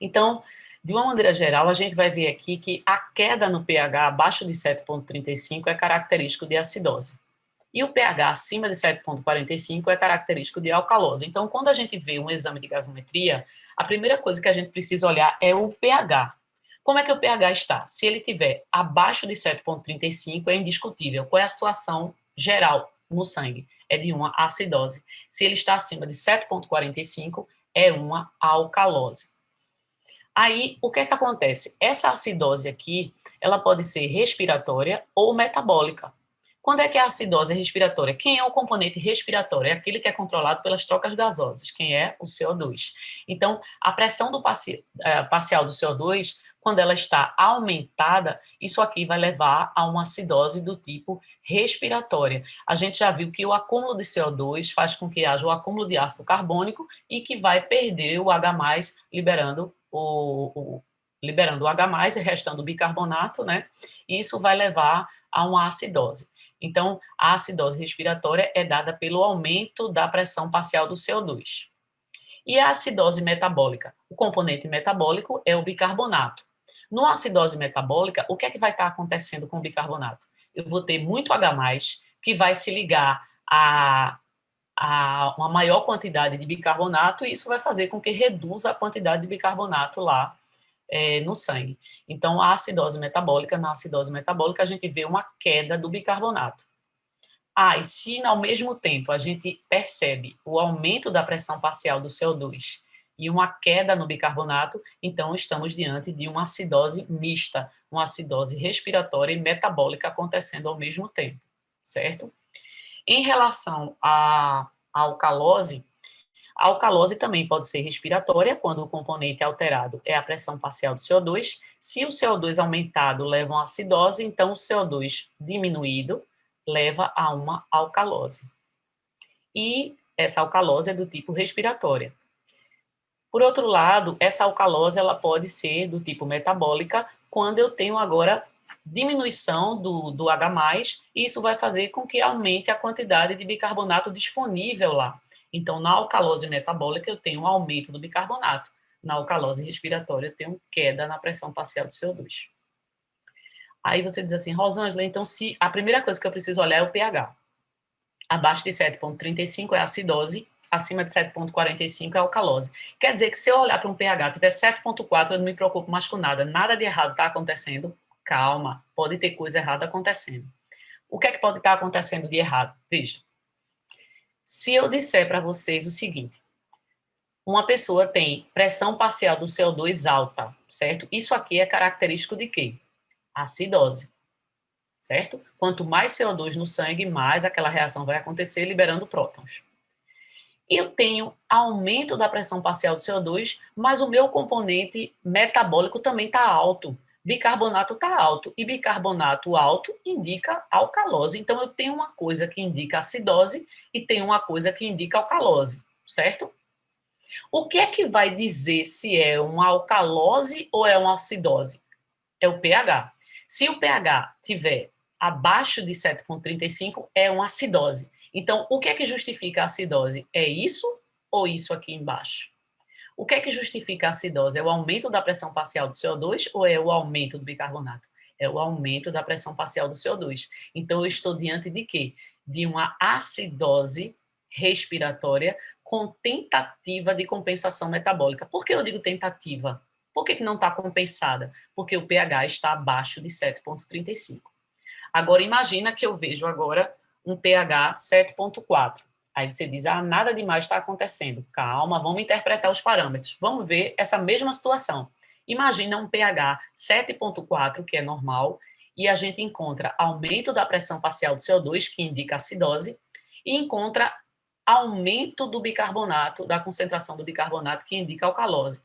Então, de uma maneira geral, a gente vai ver aqui que a queda no pH abaixo de 7,35 é característico de acidose. E o pH acima de 7,45 é característico de alcalose. Então, quando a gente vê um exame de gasometria, a primeira coisa que a gente precisa olhar é o pH. Como é que o pH está? Se ele estiver abaixo de 7,35, é indiscutível. Qual é a situação geral no sangue? É de uma acidose. Se ele está acima de 7,45, é uma alcalose. Aí, o que é que acontece? Essa acidose aqui, ela pode ser respiratória ou metabólica. Quando é que a acidose é respiratória? Quem é o componente respiratório? É aquele que é controlado pelas trocas gasosas. Quem é? O CO2. Então, a pressão parcial do CO2, quando ela está aumentada, isso aqui vai levar a uma acidose do tipo respiratória. A gente já viu que o acúmulo de CO2 faz com que haja o acúmulo de ácido carbônico e que vai perder o H+, liberando o H+, e restando o bicarbonato, né? E isso vai levar a uma acidose. Então, a acidose respiratória é dada pelo aumento da pressão parcial do CO2. E a acidose metabólica? O componente metabólico é o bicarbonato. No acidose metabólica, o que é que vai estar acontecendo com o bicarbonato? Eu vou ter muito H+, que vai se ligar a uma maior quantidade de bicarbonato, e isso vai fazer com que reduza a quantidade de bicarbonato lá no sangue. Então, a acidose metabólica, na acidose metabólica, a gente vê uma queda do bicarbonato. E se ao mesmo tempo a gente percebe o aumento da pressão parcial do CO2 e uma queda no bicarbonato, então estamos diante de uma acidose mista, uma acidose respiratória e metabólica acontecendo ao mesmo tempo, certo? Em relação à alcalose, a alcalose também pode ser respiratória, quando o componente alterado é a pressão parcial do CO2. Se o CO2 aumentado leva a uma acidose, então o CO2 diminuído leva a uma alcalose. E essa alcalose é do tipo respiratória. Por outro lado, essa alcalose ela pode ser do tipo metabólica, quando eu tenho agora diminuição do H+, e isso vai fazer com que aumente a quantidade de bicarbonato disponível lá. Então, na alcalose metabólica, eu tenho um aumento do bicarbonato. Na alcalose respiratória, eu tenho queda na pressão parcial do CO2. Aí você diz assim, Rosângela, então se a primeira coisa que eu preciso olhar é o pH. Abaixo de 7,35 é acidose, acima de 7,45 é alcalose. Quer dizer que se eu olhar para um pH, tiver 7,4, eu não me preocupo mais com nada. Nada de errado está acontecendo. Calma, pode ter coisa errada acontecendo. O que é que pode estar acontecendo de errado? Veja, se eu disser para vocês o seguinte, uma pessoa tem pressão parcial do CO2 alta, certo? Isso aqui é característico de quê? Acidose, certo? Quanto mais CO2 no sangue, mais aquela reação vai acontecer, liberando prótons. Eu tenho aumento da pressão parcial do CO2, mas o meu componente metabólico também está alto. Bicarbonato está alto, e bicarbonato alto indica alcalose. Então, eu tenho uma coisa que indica acidose e tenho uma coisa que indica alcalose, certo? O que é que vai dizer se é uma alcalose ou é uma acidose? É o pH. Se o pH tiver abaixo de 7,35, é uma acidose. Então, o que é que justifica a acidose? É isso ou isso aqui embaixo? O que é que justifica a acidose? É o aumento da pressão parcial do CO2 ou é o aumento do bicarbonato? É o aumento da pressão parcial do CO2. Então, eu estou diante de quê? De uma acidose respiratória com tentativa de compensação metabólica. Por que eu digo tentativa? Por que não está compensada? Porque o pH está abaixo de 7,35. Agora, imagina que eu vejo agora um pH 7,4. Aí você diz, nada demais está acontecendo. Calma, vamos interpretar os parâmetros. Vamos ver essa mesma situação. Imagina um pH 7,4, que é normal, e a gente encontra aumento da pressão parcial do CO2, que indica acidose, e encontra aumento do bicarbonato, da concentração do bicarbonato, que indica alcalose.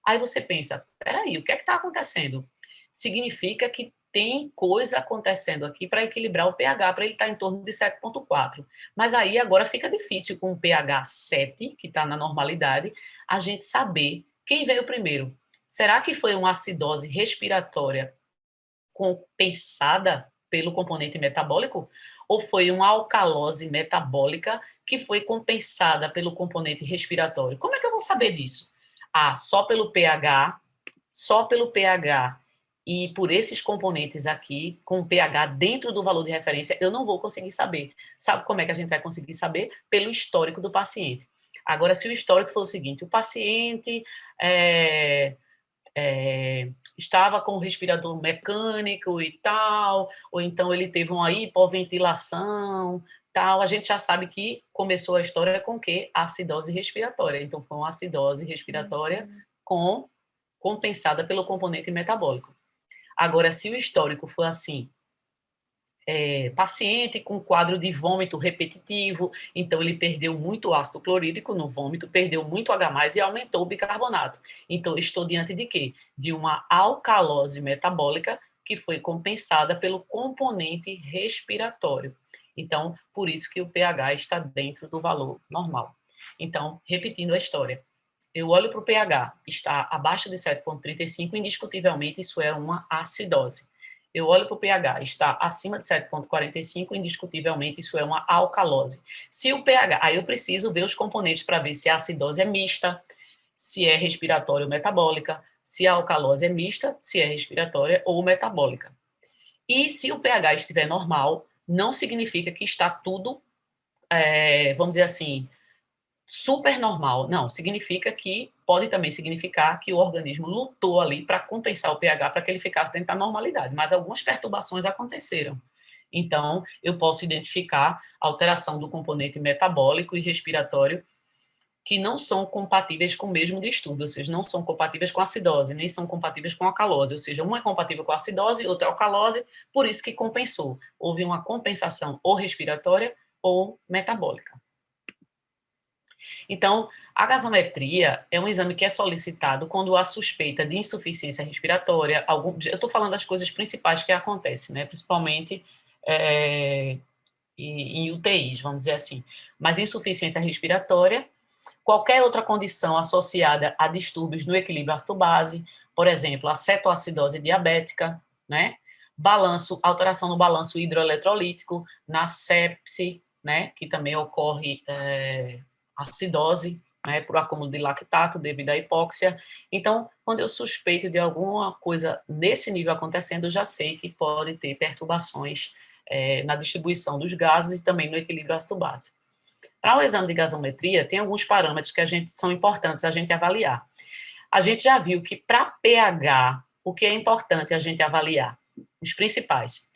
Aí você pensa, peraí, o que é que está acontecendo? Significa que tem coisa acontecendo aqui para equilibrar o pH, para ele estar em torno de 7,4. Mas aí agora fica difícil com o pH 7, que está na normalidade, a gente saber quem veio primeiro. Será que foi uma acidose respiratória compensada pelo componente metabólico? Ou foi uma alcalose metabólica que foi compensada pelo componente respiratório? Como é que eu vou saber disso? Só pelo pH e por esses componentes aqui, com o pH dentro do valor de referência, eu não vou conseguir saber. Sabe como é que a gente vai conseguir saber? Pelo histórico do paciente. Agora, se o histórico for o seguinte, o paciente estava com o respirador mecânico e tal, ou então ele teve uma hipoventilação, tal, a gente já sabe que começou a história com o quê? Acidose respiratória. Então, foi uma acidose respiratória compensada pelo componente metabólico. Agora, se o histórico for assim, paciente com quadro de vômito repetitivo, então ele perdeu muito ácido clorídrico no vômito, perdeu muito H+, e aumentou o bicarbonato. Então, estou diante de quê? De uma alcalose metabólica que foi compensada pelo componente respiratório. Então, por isso que o pH está dentro do valor normal. Então, repetindo a história, eu olho para o pH, está abaixo de 7,35, indiscutivelmente isso é uma acidose. eu olho para o pH, está acima de 7,45, indiscutivelmente isso é uma alcalose. Se o pH, aí eu preciso ver os componentes para ver se a acidose é mista, se é respiratória ou metabólica, se a alcalose é mista, se é respiratória ou metabólica. E se o pH estiver normal, não significa que está tudo, vamos dizer assim, super normal. Não, significa que, pode também significar que o organismo lutou ali para compensar o pH para que ele ficasse dentro da normalidade, mas algumas perturbações aconteceram. Então, eu posso identificar alteração do componente metabólico e respiratório que não são compatíveis com o mesmo distúrbio, ou seja, não são compatíveis com a acidose, nem são compatíveis com a alcalose, ou seja, uma é compatível com a acidose, outra é a alcalose, por isso que compensou. Houve uma compensação ou respiratória ou metabólica. Então, a gasometria é um exame que é solicitado quando há suspeita de insuficiência respiratória. Eu estou falando das coisas principais que acontecem, né? Principalmente em UTIs, vamos dizer assim. Mas insuficiência respiratória, qualquer outra condição associada a distúrbios no equilíbrio ácido-base, por exemplo, a cetoacidose diabética, né? Alteração no balanço hidroeletrolítico, na sepse, né? Que também ocorre acidose, né, por acúmulo de lactato devido à hipóxia. Então, quando eu suspeito de alguma coisa nesse nível acontecendo, eu já sei que pode ter perturbações na distribuição dos gases e também no equilíbrio ácido-base. Para o exame de gasometria, tem alguns parâmetros que são importantes a gente avaliar. A gente já viu que para pH, o que é importante a gente avaliar? Os principais,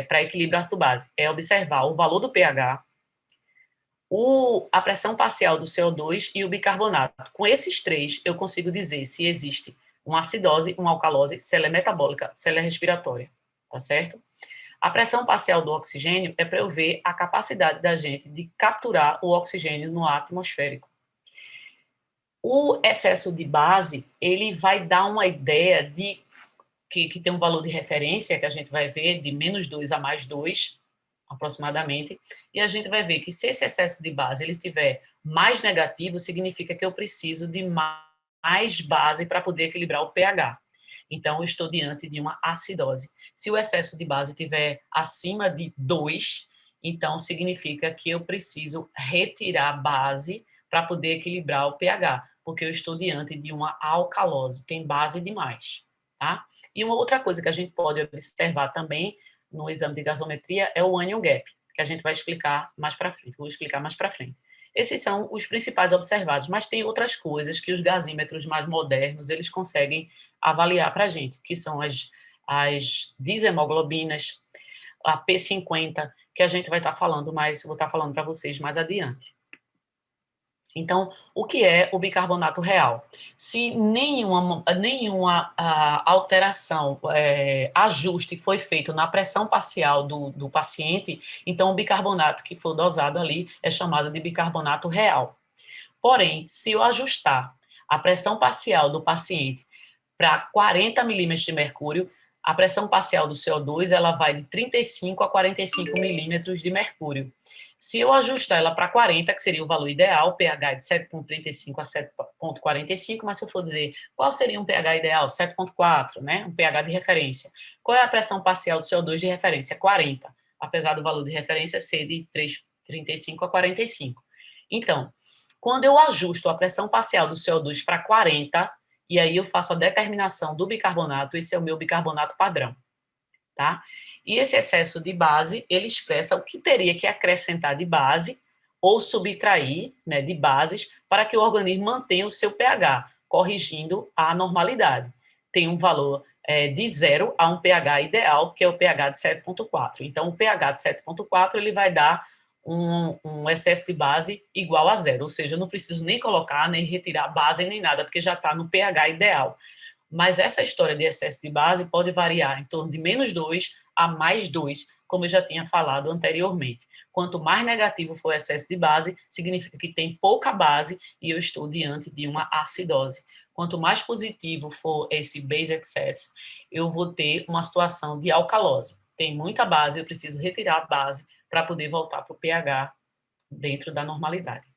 para equilíbrio ácido-base, é observar o valor do pH, a pressão parcial do CO2 e o bicarbonato. Com esses três, eu consigo dizer se existe uma acidose, uma alcalose, se ela é metabólica, se ela é respiratória, tá certo? A pressão parcial do oxigênio é para eu ver a capacidade da gente de capturar o oxigênio no ar atmosférico. O excesso de base, ele vai dar uma ideia de que tem um valor de referência que a gente vai ver de -2 a +2, aproximadamente, e a gente vai ver que se esse excesso de base ele estiver mais negativo, significa que eu preciso de mais base para poder equilibrar o pH. Então, eu estou diante de uma acidose. Se o excesso de base estiver acima de 2, então significa que eu preciso retirar base para poder equilibrar o pH, porque eu estou diante de uma alcalose, tem base demais, tá? E uma outra coisa que a gente pode observar também no exame de gasometria é o anion gap, que a gente vai explicar mais para frente, vou explicar mais para frente. Esses são os principais observados, mas tem outras coisas que os gasímetros mais modernos, eles conseguem avaliar para a gente, que são as dishemoglobinas, a P50, que a gente vai estar falando mais, vou estar falando para vocês mais adiante. Então, o que é o bicarbonato real? Se nenhuma alteração, ajuste foi feito na pressão parcial do paciente, então o bicarbonato que for dosado ali é chamado de bicarbonato real. Porém, se eu ajustar a pressão parcial do paciente para 40 milímetros de mercúrio, a pressão parcial do CO2 ela vai de 35 a 45 milímetros de mercúrio. Se eu ajustar ela para 40, que seria o valor ideal, pH de 7,35 a 7,45, mas se eu for dizer qual seria um pH ideal, 7,4, né? Um pH de referência. Qual é a pressão parcial do CO2 de referência? 40, apesar do valor de referência ser de 35 a 45. Então, quando eu ajusto a pressão parcial do CO2 para 40, e aí eu faço a determinação do bicarbonato, esse é o meu bicarbonato padrão, tá? E esse excesso de base, ele expressa o que teria que acrescentar de base ou subtrair, né, de bases para que o organismo mantenha o seu pH, corrigindo a normalidade. Tem um valor de 0 a um pH ideal, que é o pH de 7,4. Então, o pH de 7,4 ele vai dar um excesso de base igual a 0, ou seja, eu não preciso nem colocar, nem retirar base, nem nada, porque já está no pH ideal. Mas essa história de excesso de base pode variar em torno de -2 a +2, como eu já tinha falado anteriormente. Quanto mais negativo for o excesso de base, significa que tem pouca base e eu estou diante de uma acidose. Quanto mais positivo for esse base excess, eu vou ter uma situação de alcalose. Tem muita base, eu preciso retirar a base para poder voltar para o pH dentro da normalidade.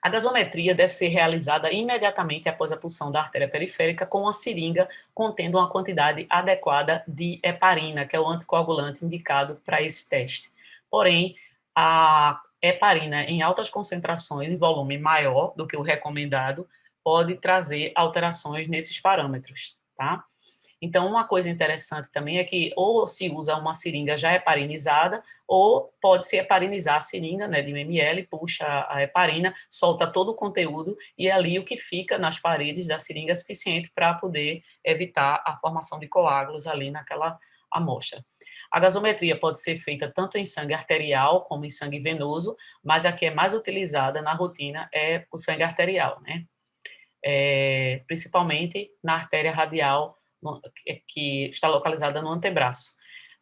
A gasometria deve ser realizada imediatamente após a punção da artéria periférica com uma seringa contendo uma quantidade adequada de heparina, que é o anticoagulante indicado para esse teste. Porém, a heparina em altas concentrações, em volume maior do que o recomendado, pode trazer alterações nesses parâmetros, tá? Então, uma coisa interessante também é que ou se usa uma seringa já heparinizada, ou pode-se heparinizar a seringa, né, de 1 ml, puxa a heparina, solta todo o conteúdo, e é ali o que fica nas paredes da seringa é suficiente para poder evitar a formação de coágulos ali naquela amostra. A gasometria pode ser feita tanto em sangue arterial como em sangue venoso, mas a que é mais utilizada na rotina é o sangue arterial, né? Principalmente na artéria radial, que está localizada no antebraço.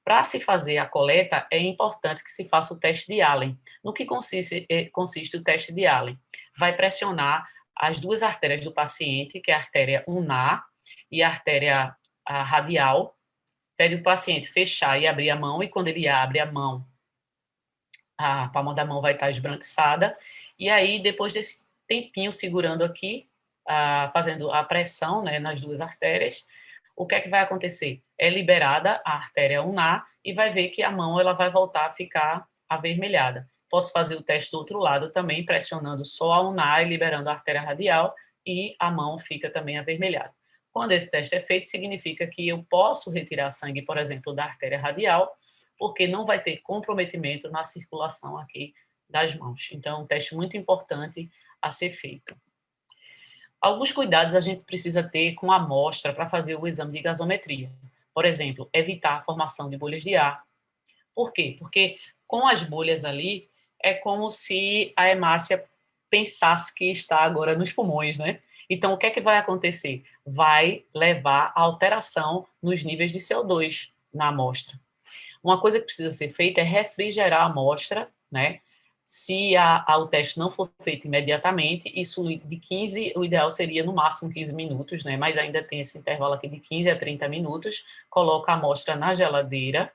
Para se fazer a coleta, é importante que se faça o teste de Allen. No que consiste o teste de Allen? Vai pressionar as duas artérias do paciente, que é a artéria ulnar e a artéria radial, pede o paciente fechar e abrir a mão, e quando ele abre a mão, a palma da mão vai estar esbranquiçada, e aí, depois desse tempinho segurando aqui, fazendo a pressão, né, nas duas artérias, o que é que vai acontecer? É liberada a artéria ulnar e vai ver que a mão ela vai voltar a ficar avermelhada. Posso fazer o teste do outro lado também, pressionando só a ulnar e liberando a artéria radial, e a mão fica também avermelhada. Quando esse teste é feito, significa que eu posso retirar sangue, por exemplo, da artéria radial, porque não vai ter comprometimento na circulação aqui das mãos. Então, é um teste muito importante a ser feito. Alguns cuidados a gente precisa ter com a amostra para fazer o exame de gasometria. Por exemplo, evitar a formação de bolhas de ar. Por quê? Porque com as bolhas ali, é como se a hemácia pensasse que está agora nos pulmões, né? Então, o que é que vai acontecer? Vai levar a alteração nos níveis de CO2 na amostra. Uma coisa que precisa ser feita é refrigerar a amostra, né? Se o teste não for feito imediatamente, isso de 15, o ideal seria no máximo 15 minutos, né? Mas ainda tem esse intervalo aqui de 15 a 30 minutos. Coloca a amostra na geladeira,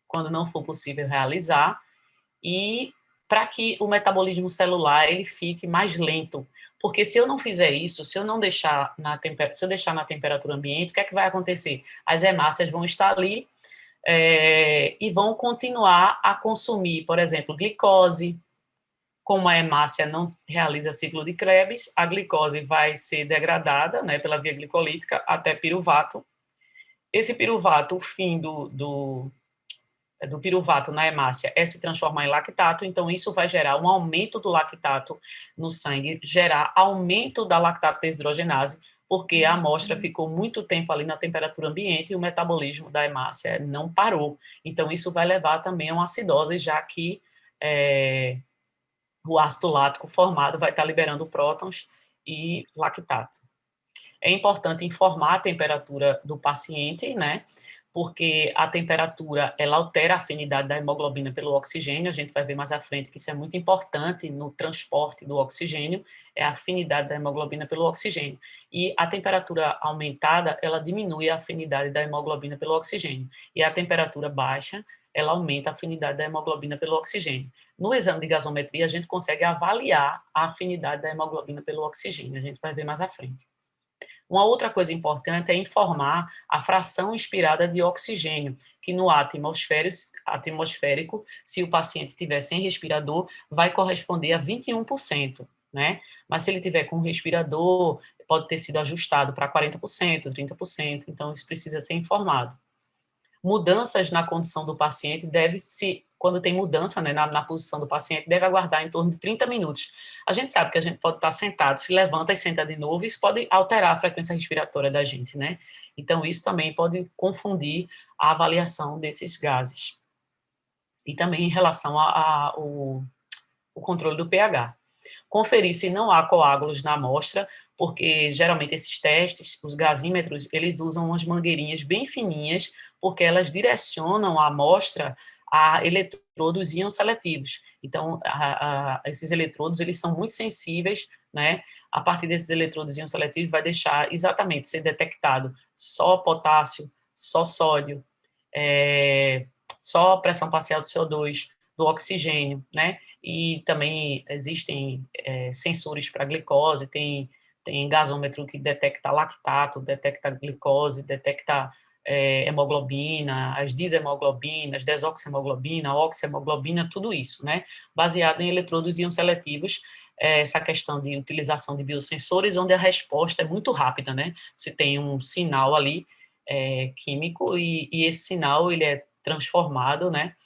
quando não for possível realizar, e para que o metabolismo celular ele fique mais lento. Porque se eu não fizer isso, se eu não deixar se eu deixar na temperatura ambiente, o que é que vai acontecer? As hemácias vão estar ali e vão continuar a consumir, por exemplo, glicose. Como a hemácia não realiza ciclo de Krebs, a glicose vai ser degradada, né, pela via glicolítica até piruvato. Esse piruvato, o fim do piruvato na hemácia é se transformar em lactato, então isso vai gerar um aumento do lactato no sangue, gerar aumento da lactato desidrogenase, porque a amostra ficou muito tempo ali na temperatura ambiente e o metabolismo da hemácia não parou. Então, isso vai levar também a uma acidose, já que o ácido lático formado vai estar liberando prótons e lactato. É importante informar a temperatura do paciente, né? Porque a temperatura, ela altera a afinidade da hemoglobina pelo oxigênio, a gente vai ver mais à frente que isso é muito importante no transporte do oxigênio, é a afinidade da hemoglobina pelo oxigênio. E a temperatura aumentada, ela diminui a afinidade da hemoglobina pelo oxigênio. E a temperatura baixa, ela aumenta a afinidade da hemoglobina pelo oxigênio. No exame de gasometria, a gente consegue avaliar a afinidade da hemoglobina pelo oxigênio, a gente vai ver mais à frente. Uma outra coisa importante é informar a fração inspirada de oxigênio, que no ar atmosférico, se o paciente estiver sem respirador, vai corresponder a 21%, né? Mas se ele tiver com respirador, pode ter sido ajustado para 40%, 30%, então isso precisa ser informado. Mudanças na condição do paciente quando tem mudança, né, na posição do paciente, deve aguardar em torno de 30 minutos. A gente sabe que a gente pode estar sentado, se levanta e senta de novo, isso pode alterar a frequência respiratória da gente, né? Então, isso também pode confundir a avaliação desses gases. E também em relação ao controle do pH. Conferir se não há coágulos na amostra, porque geralmente esses testes, os gasímetros, eles usam umas mangueirinhas bem fininhas, porque elas direcionam a amostra a eletrodos íon seletivos. Então, esses eletrodos, eles são muito sensíveis, né? A partir desses eletrodos íon seletivos, vai deixar exatamente ser detectado só potássio, só sódio, só pressão parcial do CO2, do oxigênio, né? E também existem sensores para glicose, tem gasômetro que detecta lactato, detecta glicose, detecta hemoglobina, as disehemoglobinas, desoxihemoglobina, oxihemoglobina, tudo isso, né? Baseado em eletrodos íons seletivos, essa questão de utilização de biosensores, onde a resposta é muito rápida, né? Você tem um sinal ali químico e esse sinal ele é transformado, né,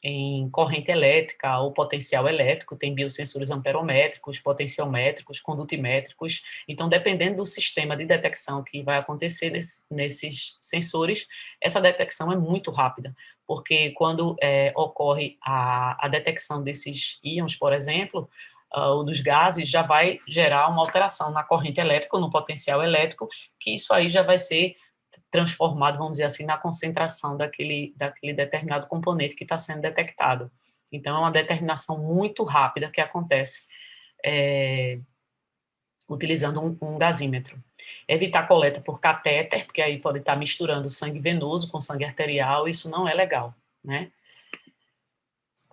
em corrente elétrica ou potencial elétrico, tem biosensores amperométricos, potenciométricos, condutimétricos. Então, dependendo do sistema de detecção que vai acontecer nesses sensores, essa detecção é muito rápida, porque quando ocorre a detecção desses íons, por exemplo, ou dos gases, já vai gerar uma alteração na corrente elétrica ou no potencial elétrico, que isso aí já vai ser transformado, vamos dizer assim, na concentração daquele determinado componente que está sendo detectado. Então, é uma determinação muito rápida que acontece utilizando um gasímetro. Evitar coleta por catéter, porque aí pode estar misturando sangue venoso com sangue arterial, isso não é legal, né?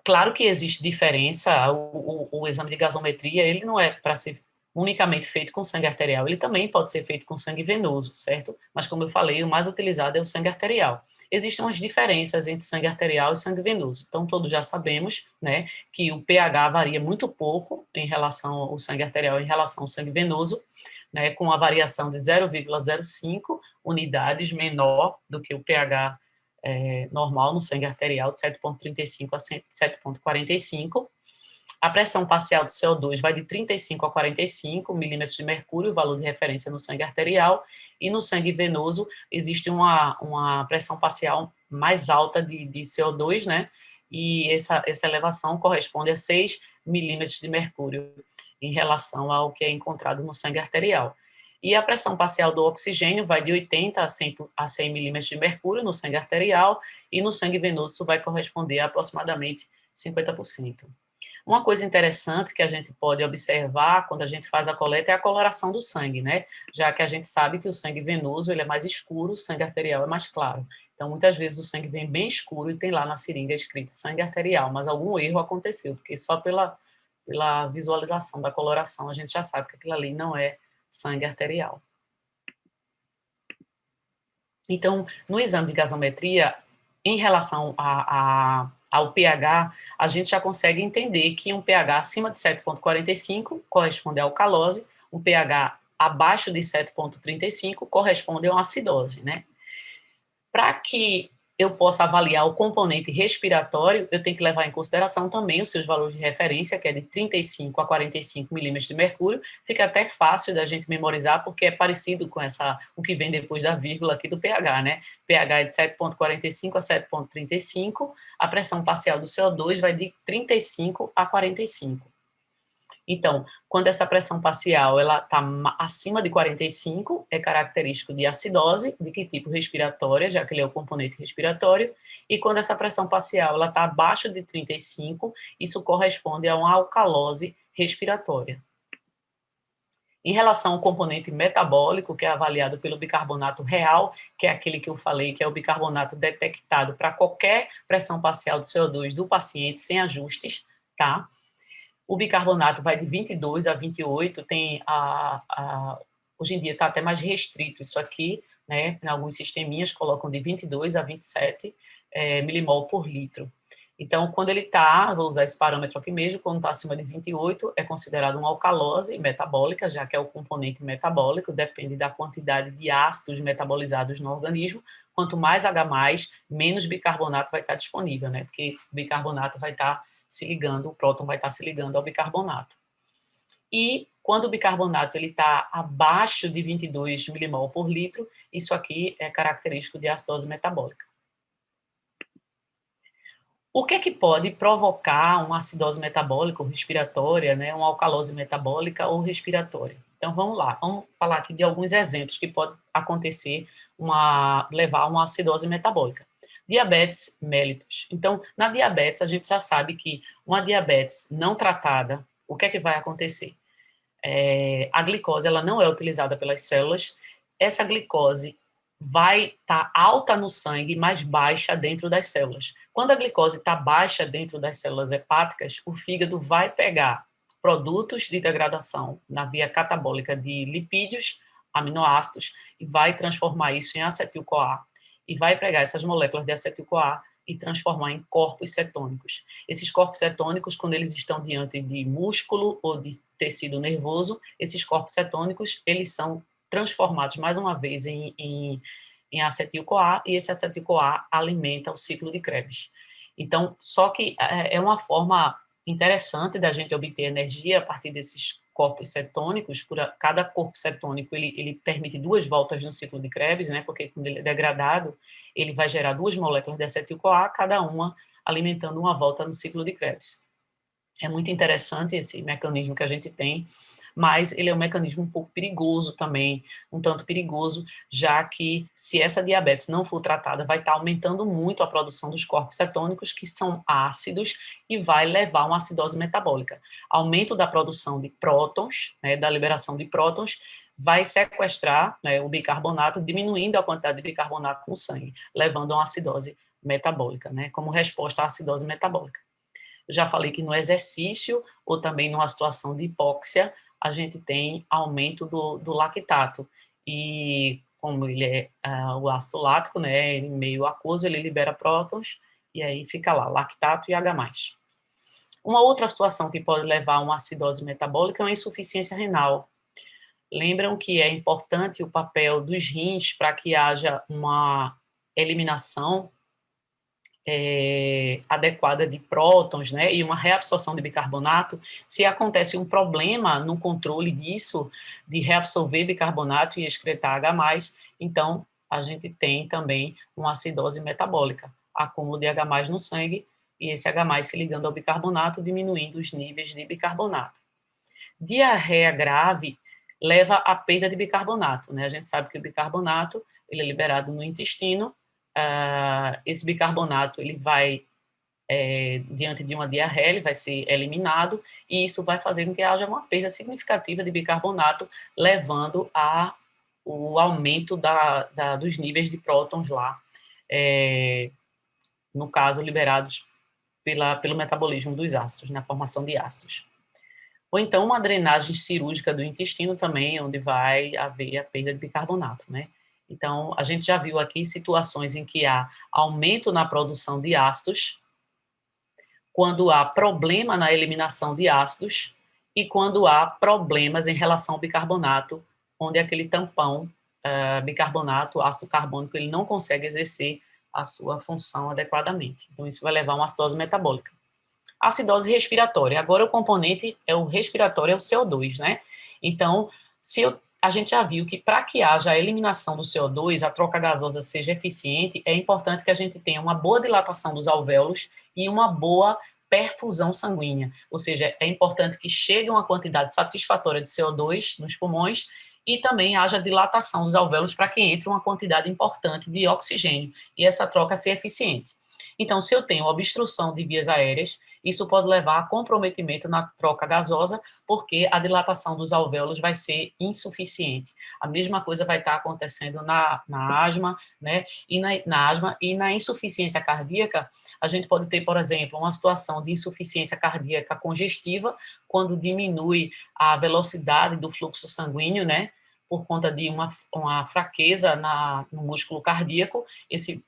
Claro que existe diferença, o exame de gasometria, ele não é para ser unicamente feito com sangue arterial, ele também pode ser feito com sangue venoso, certo? Mas, como eu falei, o mais utilizado é o sangue arterial. Existem umas diferenças entre sangue arterial e sangue venoso. Então, todos já sabemos, né, que o pH varia muito pouco em relação ao sangue arterial em relação ao sangue venoso, né, com a variação de 0,05 unidades menor do que o pH normal no sangue arterial, de 7,35 a 7,45. A pressão parcial do CO2 vai de 35 a 45 milímetros de mercúrio, o valor de referência no sangue arterial, e no sangue venoso existe uma pressão parcial mais alta de CO2, né? E essa elevação corresponde a 6 milímetros de mercúrio em relação ao que é encontrado no sangue arterial. E a pressão parcial do oxigênio vai de 80 a 100 milímetros de mercúrio no sangue arterial, e no sangue venoso isso vai corresponder a aproximadamente 50%. Uma coisa interessante que a gente pode observar quando a gente faz a coleta é a coloração do sangue, né? Já que a gente sabe que o sangue venoso ele é mais escuro, o sangue arterial é mais claro. Então, muitas vezes o sangue vem bem escuro e tem lá na seringa escrito sangue arterial, mas algum erro aconteceu, porque só pela visualização da coloração a gente já sabe que aquilo ali não é sangue arterial. Então, no exame de gasometria, em relação ao pH, a gente já consegue entender que um pH acima de 7,45 corresponde à alcalose, um pH abaixo de 7,35 corresponde a uma acidose, né? Para que eu possa avaliar o componente respiratório, eu tenho que levar em consideração também os seus valores de referência, que é de 35 a 45 milímetros de mercúrio. Fica até fácil da gente memorizar, porque é parecido com o que vem depois da vírgula aqui do pH, né? pH é de 7,45 a 7,35, a pressão parcial do CO2 vai de 35 a 45. Então, quando essa pressão parcial ela está acima de 45, é característico de acidose, de que tipo? Respiratória, já que ele é o componente respiratório, e quando essa pressão parcial ela está abaixo de 35, isso corresponde a uma alcalose respiratória. Em relação ao componente metabólico, que é avaliado pelo bicarbonato real, que é aquele que eu falei, que é o bicarbonato detectado para qualquer pressão parcial de CO2 do paciente, sem ajustes, tá? O bicarbonato vai de 22 a 28, hoje em dia está até mais restrito isso aqui, né? Em alguns sisteminhas colocam de 22 a 27 milimol por litro. Então, quando ele está, vou usar esse parâmetro aqui mesmo, quando está acima de 28, é considerado uma alcalose metabólica, já que é o componente metabólico, depende da quantidade de ácidos metabolizados no organismo. Quanto mais H+, menos bicarbonato vai estar disponível, né? Porque o bicarbonato vai estar se ligando, o próton vai estar se ligando ao bicarbonato. E quando o bicarbonato está abaixo de 22 milimol por litro, isso aqui é característico de acidose metabólica. O que é que pode provocar uma acidose metabólica ou respiratória, né, uma alcalose metabólica ou respiratória? Então, vamos lá, vamos falar aqui de alguns exemplos que pode acontecer, levar a uma acidose metabólica. Diabetes mellitus. Então, na diabetes, a gente já sabe que uma diabetes não tratada, o que é que vai acontecer? A glicose, ela não é utilizada pelas células, essa glicose vai estar alta no sangue, mas baixa dentro das células. Quando a glicose está baixa dentro das células hepáticas, o fígado vai pegar produtos de degradação na via catabólica de lipídios, aminoácidos, e vai transformar isso em acetil-CoA. E vai pegar essas moléculas de acetil-CoA e transformar em corpos cetônicos. Esses corpos cetônicos, quando eles estão diante de músculo ou de tecido nervoso, esses corpos cetônicos, eles são transformados, mais uma vez, em acetil-CoA, e esse acetil-CoA alimenta o ciclo de Krebs. Então, só que é uma forma interessante da gente obter energia a partir desses corpos cetônicos. Cada corpo cetônico, ele permite 2 voltas no ciclo de Krebs, né, porque quando ele é degradado, ele vai gerar 2 moléculas de acetil-CoA, cada uma alimentando uma volta no ciclo de Krebs. É muito interessante esse mecanismo que a gente tem, mas ele é um mecanismo um pouco perigoso também, um tanto perigoso, já que se essa diabetes não for tratada, vai estar aumentando muito a produção dos corpos cetônicos, que são ácidos, e vai levar a uma acidose metabólica. Aumento da produção de prótons, né, da liberação de prótons, vai sequestrar, né, o bicarbonato, diminuindo a quantidade de bicarbonato no sangue, levando a uma acidose metabólica, né, como resposta à acidose metabólica. Eu já falei que no exercício ou também numa situação de hipóxia, a gente tem aumento do lactato. E como ele é o ácido lático, né, em meio aquoso, ele libera prótons, e aí fica lá, lactato e H+. Uma outra situação que pode levar a uma acidose metabólica é uma insuficiência renal. Lembram que é importante o papel dos rins para que haja uma eliminação adequada de prótons, né, e uma reabsorção de bicarbonato. Se acontece um problema no controle disso, de reabsorver bicarbonato e excretar H+, então a gente tem também uma acidose metabólica, acúmulo de H+ no sangue, e esse H+ se ligando ao bicarbonato, diminuindo os níveis de bicarbonato. Diarreia grave leva à perda de bicarbonato, né? A gente sabe que o bicarbonato, ele é liberado no intestino. Esse bicarbonato, ele vai, diante de uma diarreia, ele vai ser eliminado, e isso vai fazer com que haja uma perda significativa de bicarbonato, levando o aumento dos níveis de prótons lá, no caso, liberados pelo metabolismo dos ácidos, na formação de ácidos. Ou então uma drenagem cirúrgica do intestino também, onde vai haver a perda de bicarbonato, né? Então, a gente já viu aqui situações em que há aumento na produção de ácidos, quando há problema na eliminação de ácidos e quando há problemas em relação ao bicarbonato, onde aquele tampão bicarbonato, ácido carbônico, ele não consegue exercer a sua função adequadamente. Então, isso vai levar a uma acidose metabólica. Acidose respiratória. Agora, o componente é o respiratório, é o CO2, né? Então, a gente já viu que para que haja a eliminação do CO2, a troca gasosa seja eficiente, é importante que a gente tenha uma boa dilatação dos alvéolos e uma boa perfusão sanguínea. Ou seja, é importante que chegue uma quantidade satisfatória de CO2 nos pulmões e também haja dilatação dos alvéolos para que entre uma quantidade importante de oxigênio e essa troca seja eficiente. Então, se eu tenho obstrução de vias aéreas, isso pode levar a comprometimento na troca gasosa, porque a dilatação dos alvéolos vai ser insuficiente. A mesma coisa vai estar acontecendo na asma, né? E na asma e na insuficiência cardíaca, a gente pode ter, por exemplo, uma situação de insuficiência cardíaca congestiva, quando diminui a velocidade do fluxo sanguíneo, né? Por conta de uma fraqueza no músculo cardíaco, esse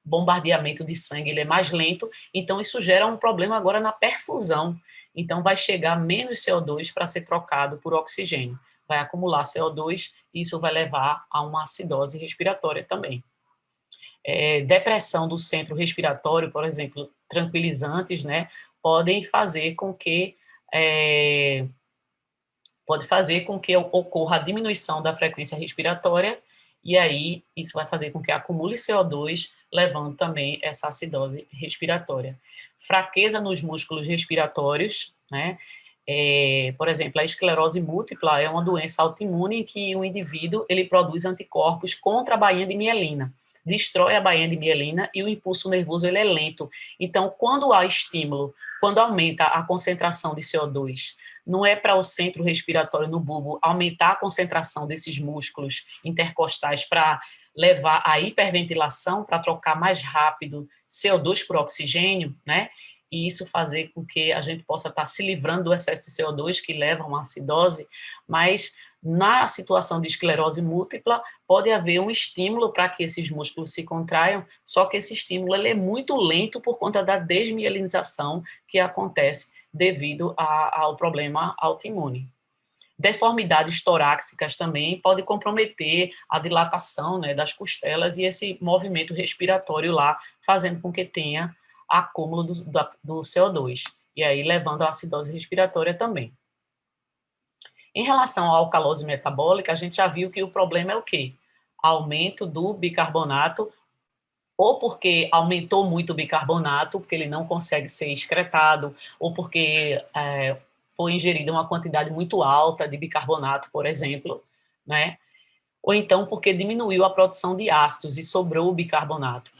bombardeamento de sangue ele é mais lento, então isso gera um problema agora na perfusão. Então vai chegar menos CO2 para ser trocado por oxigênio. Vai acumular CO2 e isso vai levar a uma acidose respiratória também. Depressão do centro respiratório, por exemplo, tranquilizantes, né, podem fazer com que ocorra a diminuição da frequência respiratória, e aí isso vai fazer com que acumule CO2, levando também essa acidose respiratória. Fraqueza nos músculos respiratórios, né? Por exemplo, a esclerose múltipla é uma doença autoimune em que o indivíduo ele produz anticorpos contra a bainha de mielina, destrói a bainha de mielina e o impulso nervoso ele é lento. Então, quando há estímulo, quando aumenta a concentração de CO2, não é para o centro respiratório no bulbo aumentar a concentração desses músculos intercostais para levar a hiperventilação para trocar mais rápido CO2 por oxigênio, né? E isso fazer com que a gente possa estar se livrando do excesso de CO2 que leva a uma acidose, mas na situação de esclerose múltipla pode haver um estímulo para que esses músculos se contraiam, só que esse estímulo ele é muito lento por conta da desmielinização que acontece devido ao problema autoimune. Deformidades torácicas também podem comprometer a dilatação, né, das costelas e esse movimento respiratório lá, fazendo com que tenha acúmulo do CO2, e aí levando à acidose respiratória também. Em relação à alcalose metabólica, a gente já viu que o problema é o quê? Aumento do bicarbonato, ou porque aumentou muito o bicarbonato, porque ele não consegue ser excretado, ou porque foi ingerida uma quantidade muito alta de bicarbonato, por exemplo, né? Ou então porque diminuiu a produção de ácidos e sobrou o bicarbonato.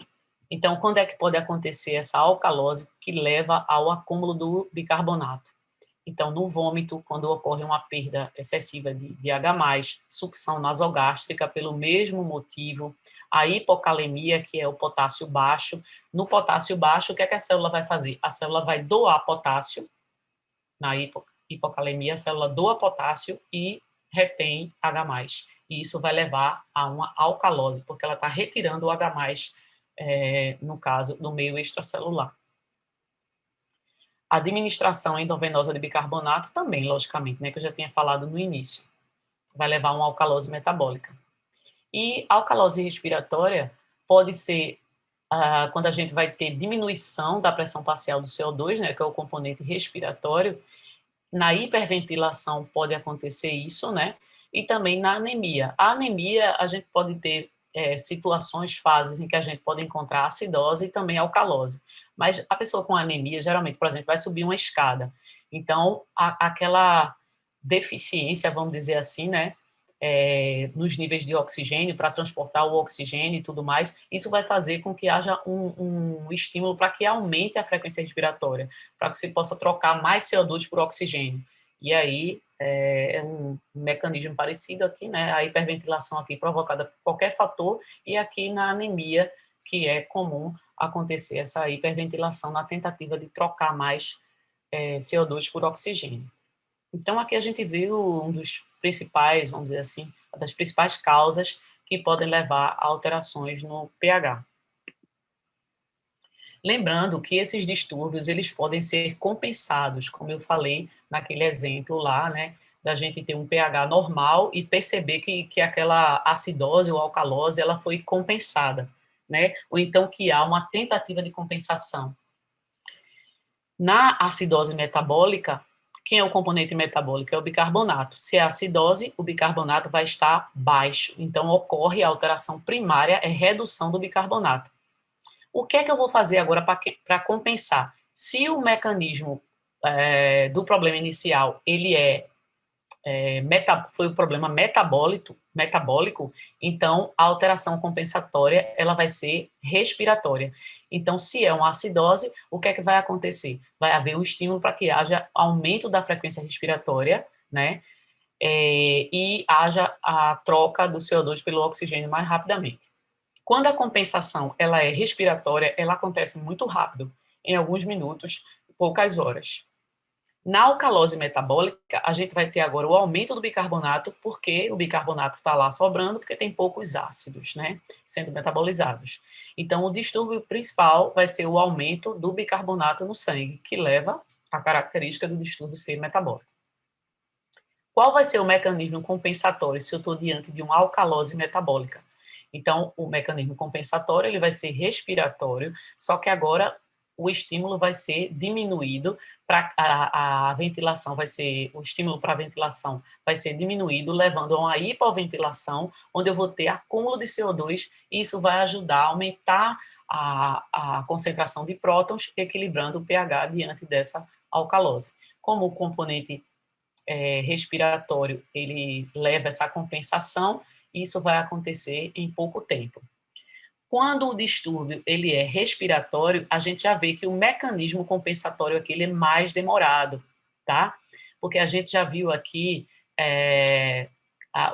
Então, quando é que pode acontecer essa alcalose que leva ao acúmulo do bicarbonato? Então, no vômito, quando ocorre uma perda excessiva de H+, sucção nasogástrica pelo mesmo motivo, a hipocalemia, que é o potássio baixo. No potássio baixo, o que é que a célula vai fazer? A célula vai doar potássio, na hipocalemia, a célula doa potássio e retém H+. E isso vai levar a uma alcalose, porque ela está retirando o H+, no caso, do meio extracelular. A administração endovenosa de bicarbonato também, logicamente, né, que eu já tinha falado no início, vai levar a uma alcalose metabólica. E a alcalose respiratória pode ser quando a gente vai ter diminuição da pressão parcial do CO2, né, que é o componente respiratório. Na hiperventilação pode acontecer isso, né? E também na anemia. A anemia, a gente pode ter situações, fases em que a gente pode encontrar acidose e também alcalose. Mas a pessoa com anemia, geralmente, por exemplo, vai subir uma escada. Então, aquela deficiência, vamos dizer assim, né? Nos níveis de oxigênio, para transportar o oxigênio e tudo mais, isso vai fazer com que haja um estímulo para que aumente a frequência respiratória, para que você possa trocar mais CO2 por oxigênio. E aí é um mecanismo parecido aqui, né? A hiperventilação aqui provocada por qualquer fator, e aqui na anemia, que é comum acontecer essa hiperventilação na tentativa de trocar mais CO2 por oxigênio. Então, aqui a gente viu um dos principais, vamos dizer assim, uma das principais causas que podem levar a alterações no pH. Lembrando que esses distúrbios, eles podem ser compensados, como eu falei naquele exemplo lá, né, da gente ter um pH normal e perceber que aquela acidose ou alcalose, ela foi compensada, né, ou então que há uma tentativa de compensação. Na acidose metabólica, quem é o componente metabólico? É o bicarbonato. Se é acidose, o bicarbonato vai estar baixo. Então, ocorre a alteração primária, é redução do bicarbonato. O que é que eu vou fazer agora para compensar? Se o mecanismo do problema inicial, ele foi o problema metabólico, então a alteração compensatória ela vai ser respiratória. Então, se é uma acidose, o que é que vai acontecer? Vai haver um estímulo para que haja aumento da frequência respiratória, né? E haja a troca do CO2 pelo oxigênio mais rapidamente. Quando a compensação ela é respiratória, ela acontece muito rápido, em alguns minutos, poucas horas. Na alcalose metabólica, a gente vai ter agora o aumento do bicarbonato, porque o bicarbonato está lá sobrando, porque tem poucos ácidos, né, sendo metabolizados. Então, o distúrbio principal vai ser o aumento do bicarbonato no sangue, que leva à característica do distúrbio ser metabólico. Qual vai ser o mecanismo compensatório se eu estou diante de uma alcalose metabólica? Então, o mecanismo compensatório ele vai ser respiratório, só que agora o estímulo vai ser diminuído para a ventilação, o estímulo para a ventilação vai ser diminuído, levando a uma hipoventilação, onde eu vou ter acúmulo de CO2, e isso vai ajudar a aumentar a concentração de prótons, equilibrando o pH diante dessa alcalose. Como o componente respiratório, ele leva essa compensação, isso vai acontecer em pouco tempo. Quando o distúrbio ele é respiratório, a gente já vê que o mecanismo compensatório aqui ele é mais demorado, tá? Porque a gente já viu aqui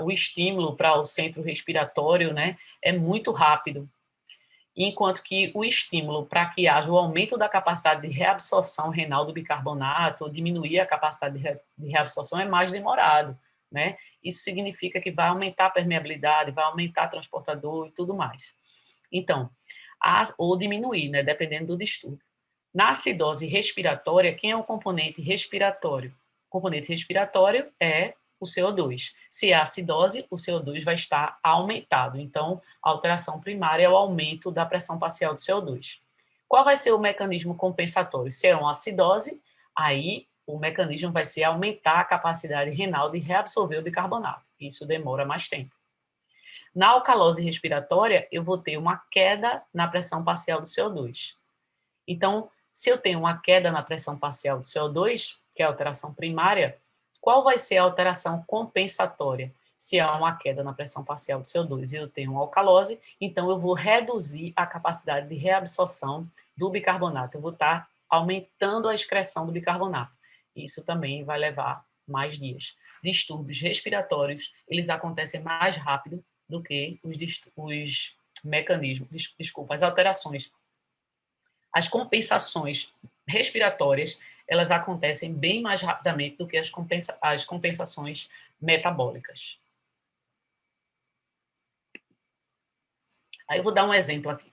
o estímulo para o centro respiratório, né, é muito rápido, enquanto que o estímulo para que haja o aumento da capacidade de reabsorção renal do bicarbonato, ou diminuir a capacidade de reabsorção, é mais demorado, né? Isso significa que vai aumentar a permeabilidade, vai aumentar transportador e tudo mais. Então, ou diminuir, né, dependendo do distúrbio. Na acidose respiratória, quem é o componente respiratório? O componente respiratório é o CO2. Se é acidose, o CO2 vai estar aumentado. Então, a alteração primária é o aumento da pressão parcial do CO2. Qual vai ser o mecanismo compensatório? Se é uma acidose, aí o mecanismo vai ser aumentar a capacidade renal de reabsorver o bicarbonato. Isso demora mais tempo. Na alcalose respiratória, eu vou ter uma queda na pressão parcial do CO2. Então, se eu tenho uma queda na pressão parcial do CO2, que é a alteração primária, qual vai ser a alteração compensatória? Se há uma queda na pressão parcial do CO2 e eu tenho uma alcalose, então eu vou reduzir a capacidade de reabsorção do bicarbonato. Eu vou estar aumentando a excreção do bicarbonato. Isso também vai levar mais dias. Distúrbios respiratórios, eles acontecem mais rápido do que os mecanismos, desculpa, as alterações. As compensações respiratórias, elas acontecem bem mais rapidamente do que as compensações metabólicas. Aí eu vou dar um exemplo aqui.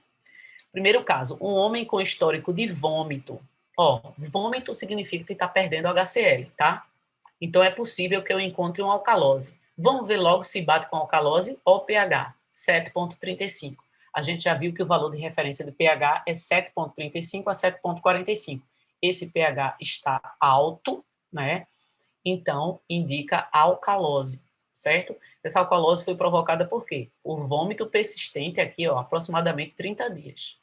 Primeiro caso, um homem com histórico de vômito. Vômito significa que está perdendo HCl, tá? Então é possível que eu encontre uma alcalose. Vamos ver logo se bate com alcalose ou pH, 7,35. A gente já viu que o valor de referência do pH é 7,35 a 7,45. Esse pH está alto, né? Então, indica alcalose, certo? Essa alcalose foi provocada por quê? Por vômito persistente aqui, aproximadamente 30 dias.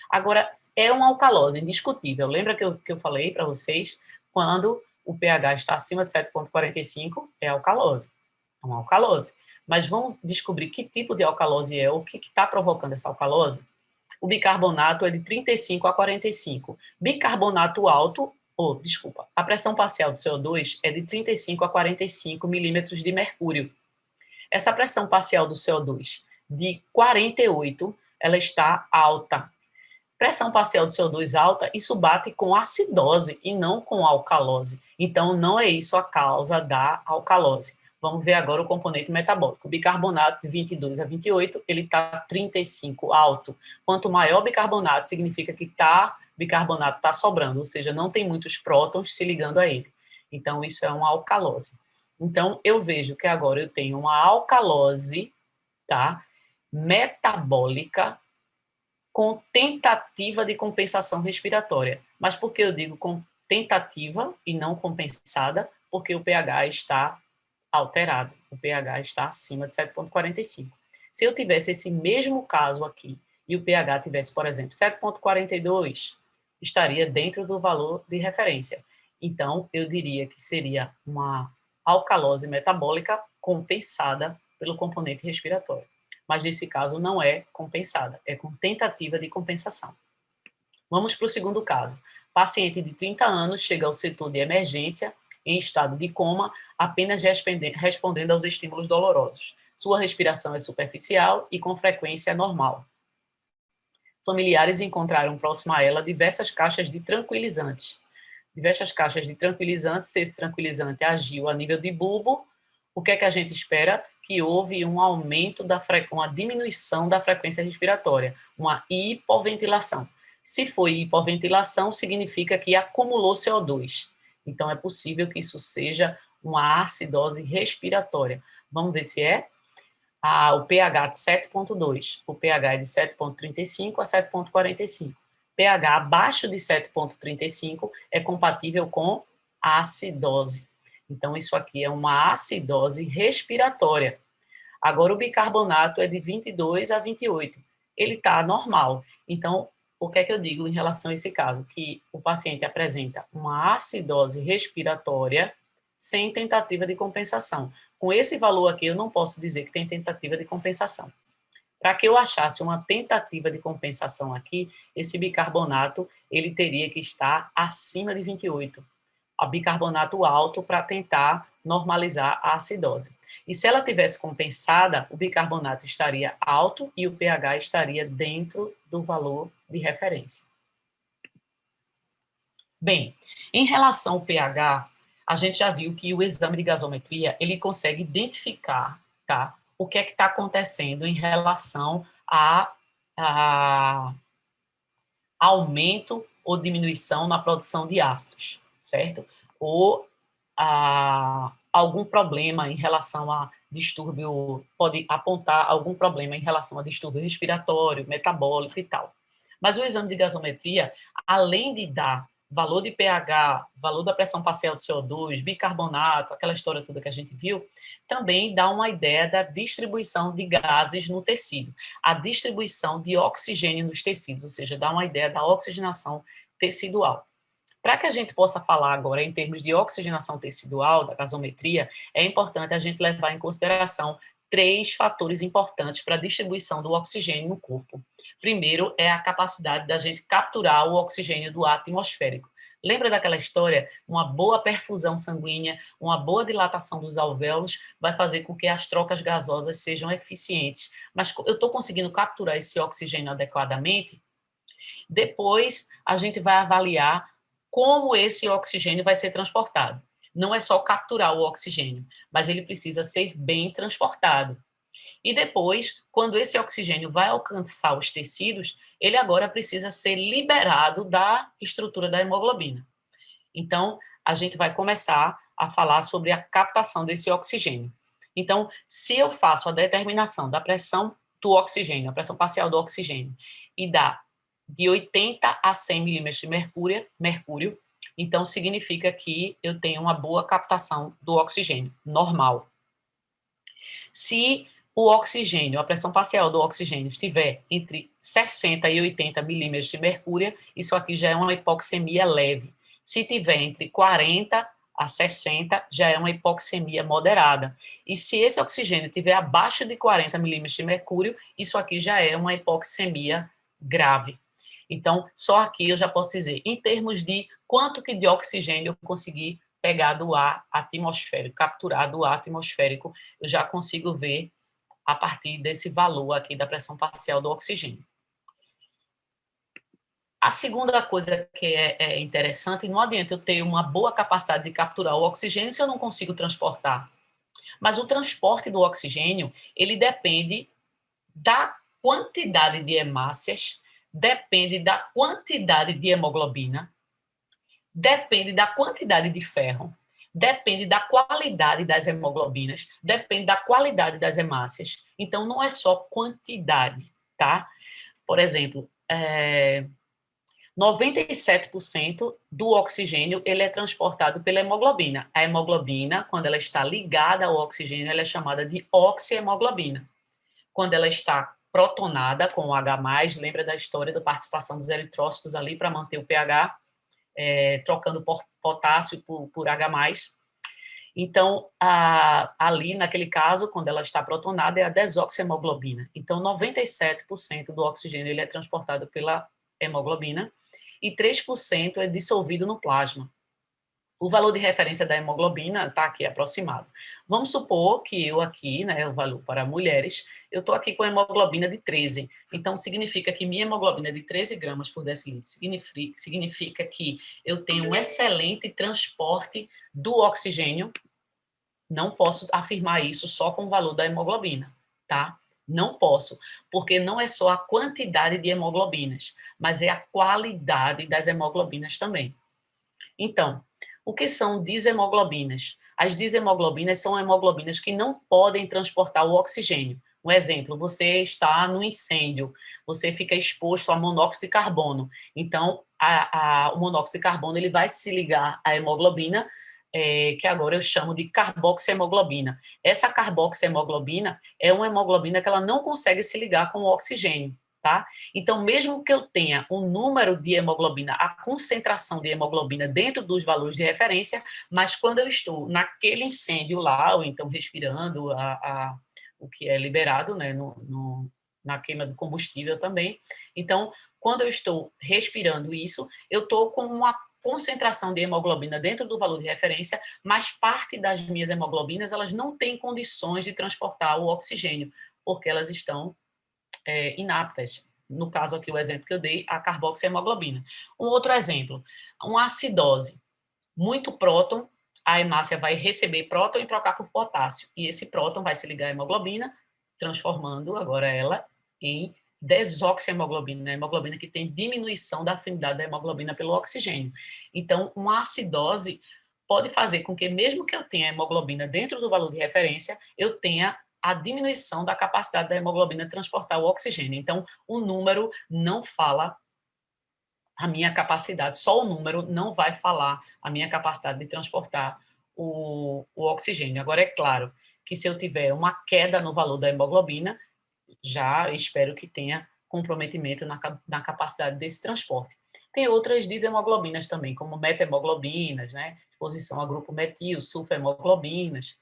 Agora, é uma alcalose indiscutível. Lembra que eu falei para vocês? Quando o pH está acima de 7,45, é alcalose. É uma alcalose. Mas vamos descobrir que tipo de alcalose é, o que está provocando essa alcalose. O bicarbonato é de 35 a 45. Bicarbonato alto, a pressão parcial do CO2 é de 35 a 45 milímetros de mercúrio. Essa pressão parcial do CO2 de 48, ela está alta. Pressão parcial do CO2 alta, isso bate com acidose e não com alcalose. Então, não é isso a causa da alcalose. Vamos ver agora o componente metabólico. O bicarbonato de 22 a 28, ele está 35, alto. Quanto maior o bicarbonato, significa que bicarbonato está sobrando, ou seja, não tem muitos prótons se ligando a ele. Então, isso é uma alcalose. Então, eu vejo que agora eu tenho uma alcalose, tá, metabólica, com tentativa de compensação respiratória. Mas por que eu digo com tentativa e não compensada? Porque o pH está alterado, o pH está acima de 7,45. Se eu tivesse esse mesmo caso aqui e o pH tivesse, por exemplo, 7,42, estaria dentro do valor de referência. Então, eu diria que seria uma alcalose metabólica compensada pelo componente respiratório. Mas nesse caso não é compensada, é com tentativa de compensação. Vamos para o segundo caso. Paciente de 30 anos chega ao setor de emergência em estado de coma, apenas respondendo aos estímulos dolorosos. Sua respiração é superficial e com frequência normal. Familiares encontraram próximo a ela diversas caixas de tranquilizantes. Se esse tranquilizante agiu a nível de bulbo, o que é que a gente espera? Que houve um aumento uma diminuição da frequência respiratória, uma hipoventilação. Se foi hipoventilação, significa que acumulou CO2. Então, é possível que isso seja uma acidose respiratória. Vamos ver se é. O pH de 7,2. O pH é de 7,35 a 7,45. pH abaixo de 7,35 é compatível com acidose. Então, isso aqui é uma acidose respiratória. Agora, o bicarbonato é de 22 a 28. Ele está normal. Então, o que é que eu digo em relação a esse caso? Que o paciente apresenta uma acidose respiratória sem tentativa de compensação. Com esse valor aqui, eu não posso dizer que tem tentativa de compensação. Para que eu achasse uma tentativa de compensação aqui, esse bicarbonato ele teria que estar acima de 28. A bicarbonato alto para tentar normalizar a acidose. E se ela tivesse compensada, o bicarbonato estaria alto e o pH estaria dentro do valor de referência. Bem, em relação ao pH, a gente já viu que o exame de gasometria, ele consegue identificar, tá, o que é que está acontecendo em relação a aumento ou diminuição na produção de ácidos, certo? Ou algum problema em relação a distúrbio, pode apontar algum problema em relação a distúrbio respiratório, metabólico e tal. Mas o exame de gasometria, além de dar valor de pH, valor da pressão parcial do CO2, bicarbonato, aquela história toda que a gente viu, também dá uma ideia da distribuição de gases no tecido, a distribuição de oxigênio nos tecidos, ou seja, dá uma ideia da oxigenação tecidual. Para que a gente possa falar agora em termos de oxigenação tecidual, da gasometria, é importante a gente levar em consideração 3 fatores importantes para a distribuição do oxigênio no corpo. Primeiro é a capacidade da gente capturar o oxigênio do ar atmosférico. Lembra daquela história? Uma boa perfusão sanguínea, uma boa dilatação dos alvéolos vai fazer com que as trocas gasosas sejam eficientes. Mas eu estou conseguindo capturar esse oxigênio adequadamente? Depois, a gente vai avaliar como esse oxigênio vai ser transportado. Não é só capturar o oxigênio, mas ele precisa ser bem transportado. E depois, quando esse oxigênio vai alcançar os tecidos, ele agora precisa ser liberado da estrutura da hemoglobina. Então, a gente vai começar a falar sobre a captação desse oxigênio. Então, se eu faço a determinação da pressão do oxigênio, a pressão parcial do oxigênio, e dá de 80 a 100 milímetros de mercúrio, então significa que eu tenho uma boa captação do oxigênio, normal. Se o oxigênio, a pressão parcial do oxigênio estiver entre 60 e 80 milímetros de mercúrio, isso aqui já é uma hipoxemia leve. Se tiver entre 40 a 60, já é uma hipoxemia moderada. E se esse oxigênio estiver abaixo de 40 milímetros de mercúrio, isso aqui já é uma hipoxemia grave. Então, só aqui eu já posso dizer, em termos de quanto que de oxigênio eu consegui pegar do ar atmosférico, capturar do ar atmosférico, eu já consigo ver a partir desse valor aqui da pressão parcial do oxigênio. A segunda coisa que é interessante, não adianta eu ter uma boa capacidade de capturar o oxigênio se eu não consigo transportar. Mas o transporte do oxigênio, ele depende da quantidade de hemácias, depende da quantidade de hemoglobina, depende da quantidade de ferro, depende da qualidade das hemoglobinas, depende da qualidade das hemácias. Então, não é só quantidade, tá? Por exemplo, 97% do oxigênio ele é transportado pela hemoglobina. A hemoglobina, quando ela está ligada ao oxigênio, ela é chamada de oxihemoglobina. Quando ela está protonada com o H+, lembra da história da participação dos eritrócitos ali para manter o pH, trocando potássio por H+. Então, ali, naquele caso, quando ela está protonada, é a desoxihemoglobina. Então, 97% do oxigênio ele é transportado pela hemoglobina e 3% é dissolvido no plasma. O valor de referência da hemoglobina está aqui aproximado. Vamos supor que eu aqui, né, o valor para mulheres, eu estou aqui com a hemoglobina de 13. Então, significa que minha hemoglobina é de 13 gramas por decilitro. Significa que eu tenho um excelente transporte do oxigênio. Não posso afirmar isso só com o valor da hemoglobina, tá? Não posso, porque não é só a quantidade de hemoglobinas, mas é a qualidade das hemoglobinas também. Então, o que são disehemoglobinas? As disehemoglobinas são hemoglobinas que não podem transportar o oxigênio. Um exemplo, você está no incêndio, você fica exposto a monóxido de carbono. Então, o monóxido de carbono ele vai se ligar à hemoglobina, que agora eu chamo de carboxiemoglobina. Essa carboxiemoglobina é uma hemoglobina que ela não consegue se ligar com o oxigênio. Tá? Então, mesmo que eu tenha um número de hemoglobina, a concentração de hemoglobina dentro dos valores de referência, mas quando eu estou naquele incêndio lá, ou então respirando o que é liberado, né, na queima do combustível também, então, quando eu estou respirando isso, eu estou com concentração de hemoglobina dentro do valor de referência, mas parte das minhas hemoglobinas, elas não têm condições de transportar o oxigênio, porque elas estão inaptas. No caso aqui, o exemplo que eu dei, a carboxihemoglobina. Um outro exemplo, uma acidose. Muito próton, a hemácia vai receber próton e trocar por potássio. E esse próton vai se ligar à hemoglobina, transformando agora ela em desoxihemoglobina, a hemoglobina que tem diminuição da afinidade da hemoglobina pelo oxigênio. Então, uma acidose pode fazer com que, mesmo que eu tenha hemoglobina dentro do valor de referência, eu tenha a diminuição da capacidade da hemoglobina transportar o oxigênio. Então, o número não fala a minha capacidade, só o número não vai falar a minha capacidade de transportar o oxigênio. Agora, é claro que se eu tiver uma queda no valor da hemoglobina, já espero que tenha comprometimento na capacidade desse transporte. Tem outras deshemoglobinas também, como metahemoglobinas, né? Exposição a grupo metil, sulfahemoglobinas,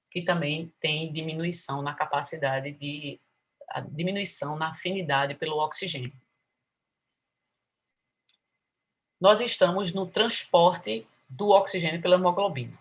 que também tem diminuição na capacidade a diminuição na afinidade pelo oxigênio. Nós estamos no transporte do oxigênio pela hemoglobina.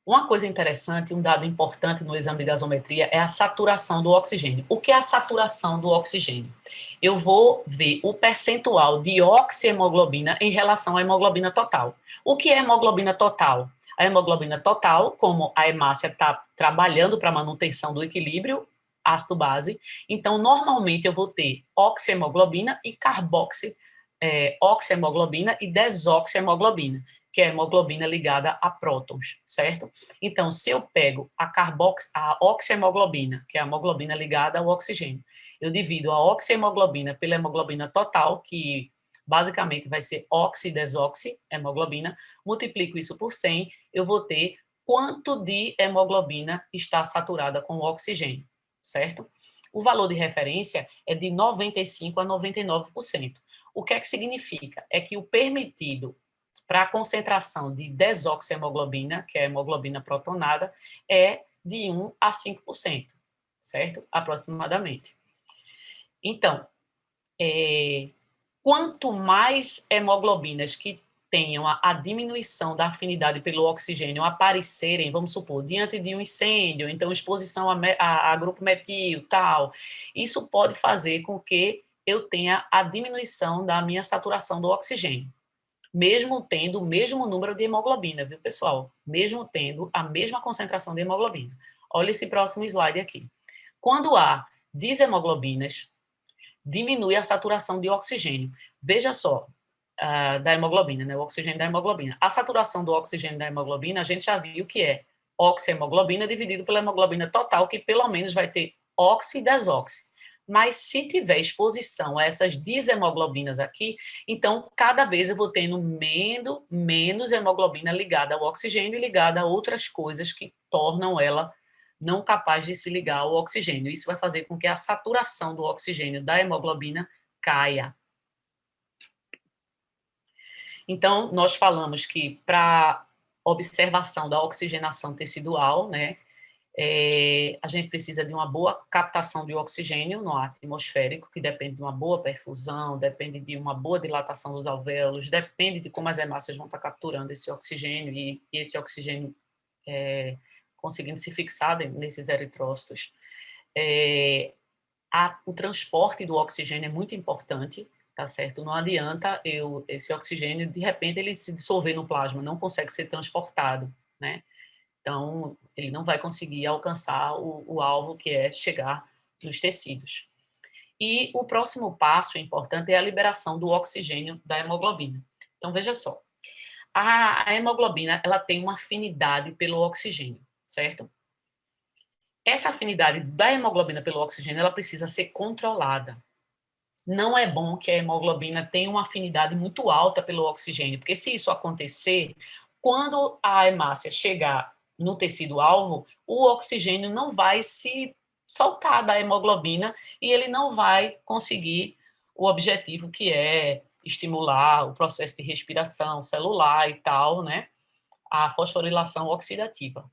Uma coisa interessante, um dado importante no exame de gasometria é a saturação do oxigênio. O que é a saturação do oxigênio? Eu vou ver o percentual de oxihemoglobina em relação à hemoglobina total. O que é hemoglobina total? A hemoglobina total, como a hemácia está trabalhando para a manutenção do equilíbrio ácido-base, então, normalmente, eu vou ter oxihemoglobina e oxihemoglobina e desoxihemoglobina, que é a hemoglobina ligada a prótons, certo? Então, se eu pego a oxihemoglobina, que é a hemoglobina ligada ao oxigênio, eu divido a oxihemoglobina pela hemoglobina total, que basicamente vai ser oxi e desoxi hemoglobina, multiplico isso por 100, eu vou ter quanto de hemoglobina está saturada com o oxigênio, certo? O valor de referência é de 95% a 99%. O que é que significa? É que o permitido para a concentração de desoxihemoglobina, que é a hemoglobina protonada, é de 1 a 5%, certo? Aproximadamente. Então, quanto mais hemoglobinas que tenham a diminuição da afinidade pelo oxigênio aparecerem, vamos supor, diante de um incêndio, então exposição a grupo metil, tal, isso pode fazer com que eu tenha a diminuição da minha saturação do oxigênio, mesmo tendo o mesmo número de hemoglobina, viu, pessoal? Mesmo tendo a mesma concentração de hemoglobina. Olha esse próximo slide aqui. Quando há deshemoglobinas, diminui a saturação de oxigênio. Veja só, da hemoglobina, né? O oxigênio da hemoglobina. A saturação do oxigênio da hemoglobina, a gente já viu que é oxihemoglobina dividido pela hemoglobina total, que pelo menos vai ter oxi e desoxi. Mas se tiver exposição a essas deshemoglobinas aqui, então cada vez eu vou tendo menos hemoglobina ligada ao oxigênio e ligada a outras coisas que tornam ela não capaz de se ligar ao oxigênio. Isso vai fazer com que a saturação do oxigênio da hemoglobina caia. Então, nós falamos que para observação da oxigenação tecidual, né, a gente precisa de uma boa captação de oxigênio no ar atmosférico, que depende de uma boa perfusão, depende de uma boa dilatação dos alvéolos, depende de como as hemácias vão estar capturando esse oxigênio e esse oxigênio conseguindo se fixar nesses eritrócitos. O transporte do oxigênio é muito importante, tá certo? Não adianta esse oxigênio, de repente, ele se dissolver no plasma, não consegue ser transportado, né? Então, ele não vai conseguir alcançar o alvo, que é chegar nos tecidos. E o próximo passo importante é a liberação do oxigênio da hemoglobina. Então, veja só, a hemoglobina, ela tem uma afinidade pelo oxigênio, certo? Essa afinidade da hemoglobina pelo oxigênio, ela precisa ser controlada. Não é bom que a hemoglobina tenha uma afinidade muito alta pelo oxigênio, porque se isso acontecer, quando a hemácia chegar no tecido-alvo, o oxigênio não vai se soltar da hemoglobina e ele não vai conseguir o objetivo, que é estimular o processo de respiração celular e tal, né? A fosforilação oxidativa.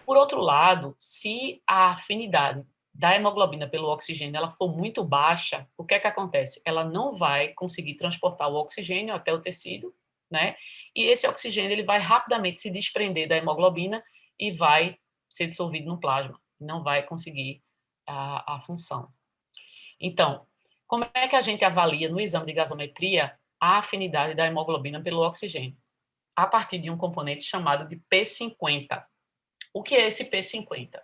Por outro lado, se a afinidade da hemoglobina pelo oxigênio ela for muito baixa, o que é que acontece? Ela não vai conseguir transportar o oxigênio até o tecido, né? E esse oxigênio ele vai rapidamente se desprender da hemoglobina e vai ser dissolvido no plasma. Não vai conseguir a função. Então, como é que a gente avalia no exame de gasometria a afinidade da hemoglobina pelo oxigênio? A partir de um componente chamado de P50. O que é esse P50?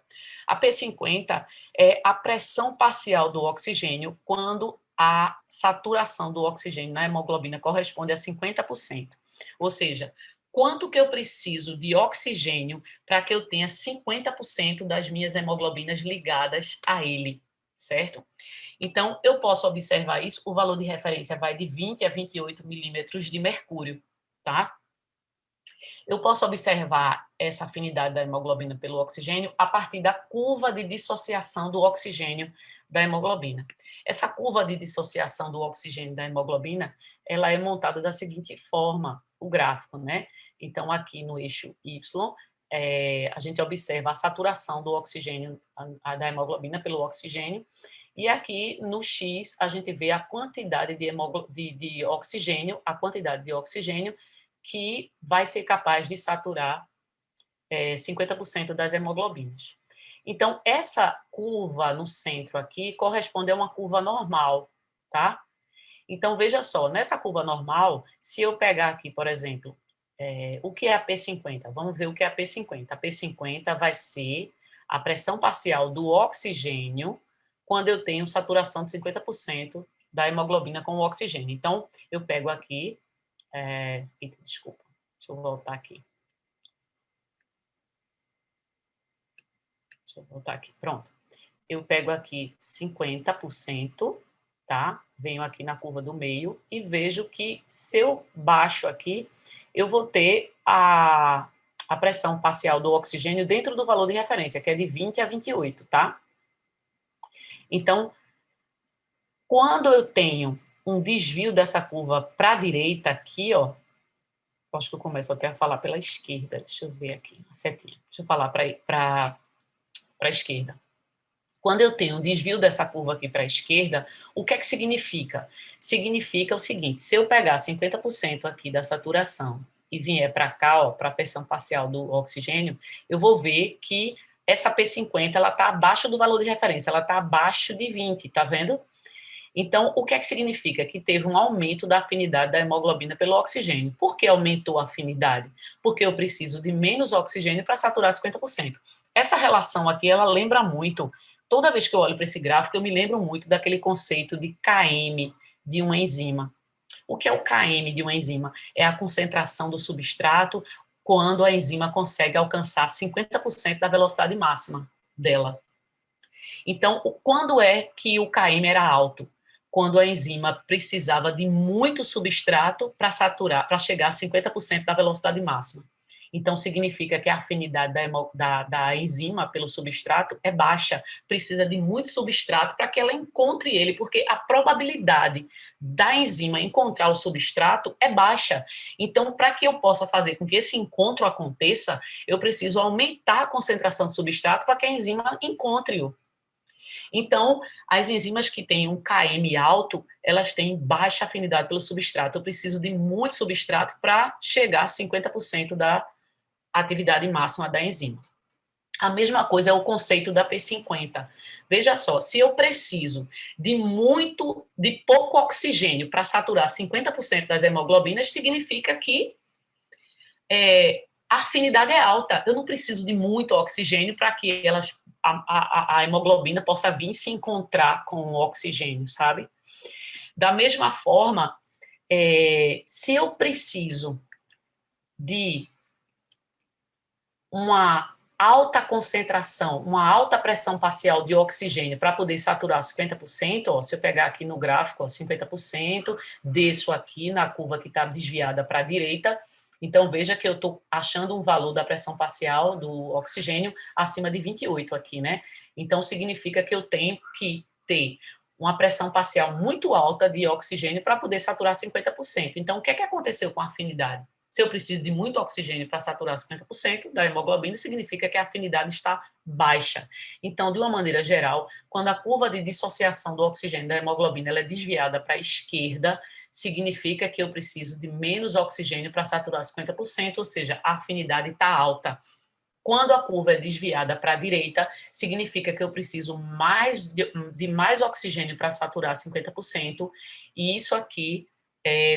A P50 é a pressão parcial do oxigênio quando a saturação do oxigênio na hemoglobina corresponde a 50%. Ou seja, quanto que eu preciso de oxigênio para que eu tenha 50% das minhas hemoglobinas ligadas a ele, certo? Então, eu posso observar isso, o valor de referência vai de 20 a 28 milímetros de mercúrio, tá? Eu posso observar essa afinidade da hemoglobina pelo oxigênio a partir da curva de dissociação do oxigênio da hemoglobina. Essa curva de dissociação do oxigênio da hemoglobina, ela é montada da seguinte forma, o gráfico, né? Então, aqui no eixo Y, a gente observa a saturação do oxigênio, da hemoglobina pelo oxigênio, e aqui no X a gente vê a quantidade de oxigênio, a quantidade de oxigênio que vai ser capaz de saturar 50% das hemoglobinas. Então, essa curva no centro aqui corresponde a uma curva normal, tá? Então, veja só, nessa curva normal, se eu pegar aqui, por exemplo, o que é a P50? Vamos ver o que é a P50. A P50 vai ser a pressão parcial do oxigênio quando eu tenho saturação de 50% da hemoglobina com o oxigênio. Então, eu pego aqui, desculpa, deixa eu voltar aqui. Deixa eu voltar aqui, pronto. Eu pego aqui 50%, tá? Venho aqui na curva do meio e vejo que se eu baixo aqui, eu vou ter a pressão parcial do oxigênio dentro do valor de referência, que é de 20 a 28, tá? Então, quando eu tenho um desvio dessa curva para a direita aqui, ó, acho que eu começo até a falar pela esquerda, deixa eu ver aqui, a setinha. Deixa eu falar para a esquerda. Quando eu tenho um desvio dessa curva aqui para a esquerda, o que é que significa? Significa o seguinte, se eu pegar 50% aqui da saturação e vier para cá, para a pressão parcial do oxigênio, eu vou ver que essa P50 ela está abaixo do valor de referência, ela está abaixo de 20, tá vendo? Então, o que é que significa? Que teve um aumento da afinidade da hemoglobina pelo oxigênio. Por que aumentou a afinidade? Porque eu preciso de menos oxigênio para saturar 50%. Essa relação aqui, ela lembra muito, toda vez que eu olho para esse gráfico, eu me lembro muito daquele conceito de Km de uma enzima. O que é o Km de uma enzima? É a concentração do substrato quando a enzima consegue alcançar 50% da velocidade máxima dela. Então, quando é que o Km era alto? Quando a enzima precisava de muito substrato para saturar, para chegar a 50% da velocidade máxima. Então, significa que a afinidade da enzima pelo substrato é baixa, precisa de muito substrato para que ela encontre ele, porque a probabilidade da enzima encontrar o substrato é baixa. Então, para que eu possa fazer com que esse encontro aconteça, eu preciso aumentar a concentração de substrato para que a enzima encontre-o. Então, as enzimas que têm um Km alto, elas têm baixa afinidade pelo substrato. Eu preciso de muito substrato para chegar a 50% da atividade máxima da enzima. A mesma coisa é o conceito da P50. Veja só, se eu preciso de pouco oxigênio para saturar 50% das hemoglobinas, significa que a afinidade é alta. Eu não preciso de muito oxigênio para que a hemoglobina possa vir se encontrar com o oxigênio, sabe? Da mesma forma, se eu preciso de uma alta concentração, uma alta pressão parcial de oxigênio para poder saturar 50%, ó, se eu pegar aqui no gráfico, ó, 50%, desço aqui na curva que está desviada para a direita, então veja que eu estou achando um valor da pressão parcial do oxigênio acima de 28 aqui, né? Então significa que eu tenho que ter uma pressão parcial muito alta de oxigênio para poder saturar 50%. Então, o que é que aconteceu com a afinidade? Se eu preciso de muito oxigênio para saturar 50% da hemoglobina, significa que a afinidade está baixa. Então, de uma maneira geral, quando a curva de dissociação do oxigênio da hemoglobina ela é desviada para a esquerda, significa que eu preciso de menos oxigênio para saturar 50%, ou seja, a afinidade está alta. Quando a curva é desviada para a direita, significa que eu preciso de mais oxigênio para saturar 50%, e isso aqui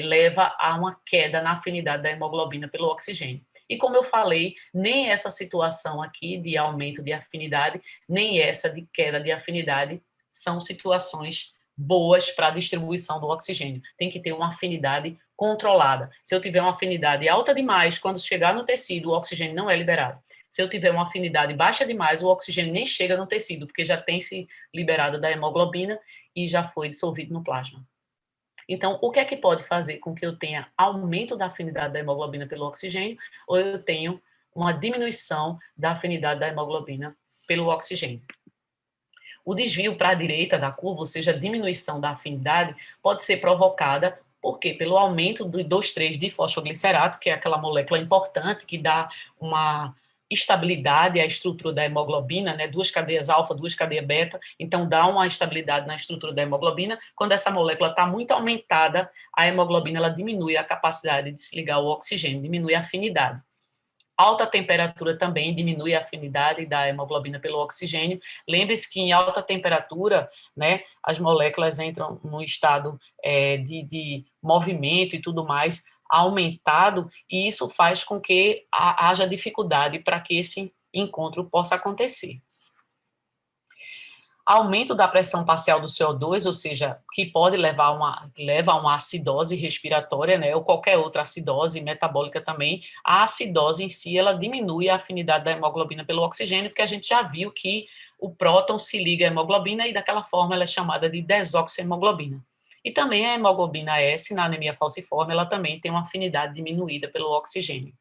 leva a uma queda na afinidade da hemoglobina pelo oxigênio. E como eu falei, nem essa situação aqui de aumento de afinidade, nem essa de queda de afinidade são situações boas para a distribuição do oxigênio. Tem que ter uma afinidade controlada. Se eu tiver uma afinidade alta demais, quando chegar no tecido, o oxigênio não é liberado. Se eu tiver uma afinidade baixa demais, o oxigênio nem chega no tecido, porque já tem se liberado da hemoglobina e já foi dissolvido no plasma. Então, o que é que pode fazer com que eu tenha aumento da afinidade da hemoglobina pelo oxigênio, ou eu tenho uma diminuição da afinidade da hemoglobina pelo oxigênio? O desvio para a direita da curva, ou seja, a diminuição da afinidade, pode ser provocada por quê? Pelo aumento do 2,3-difosfoglicerato, que é aquela molécula importante que dá uma estabilidade à estrutura da hemoglobina, né? 2 cadeias alfa, 2 cadeias beta, então dá uma estabilidade na estrutura da hemoglobina. Quando essa molécula está muito aumentada, a hemoglobina ela diminui a capacidade de se ligar ao oxigênio, diminui a afinidade. Alta temperatura também diminui a afinidade da hemoglobina pelo oxigênio. Lembre-se que em alta temperatura, né, as moléculas entram num estado de movimento e tudo mais aumentado, e isso faz com que haja dificuldade para que esse encontro possa acontecer. Aumento da pressão parcial do CO2, ou seja, que pode leva a uma acidose respiratória, né, ou qualquer outra acidose metabólica também. A acidose em si, ela diminui a afinidade da hemoglobina pelo oxigênio, porque a gente já viu que o próton se liga à hemoglobina e daquela forma ela é chamada de desoxihemoglobina. E também a hemoglobina S, na anemia falciforme, ela também tem uma afinidade diminuída pelo oxigênio.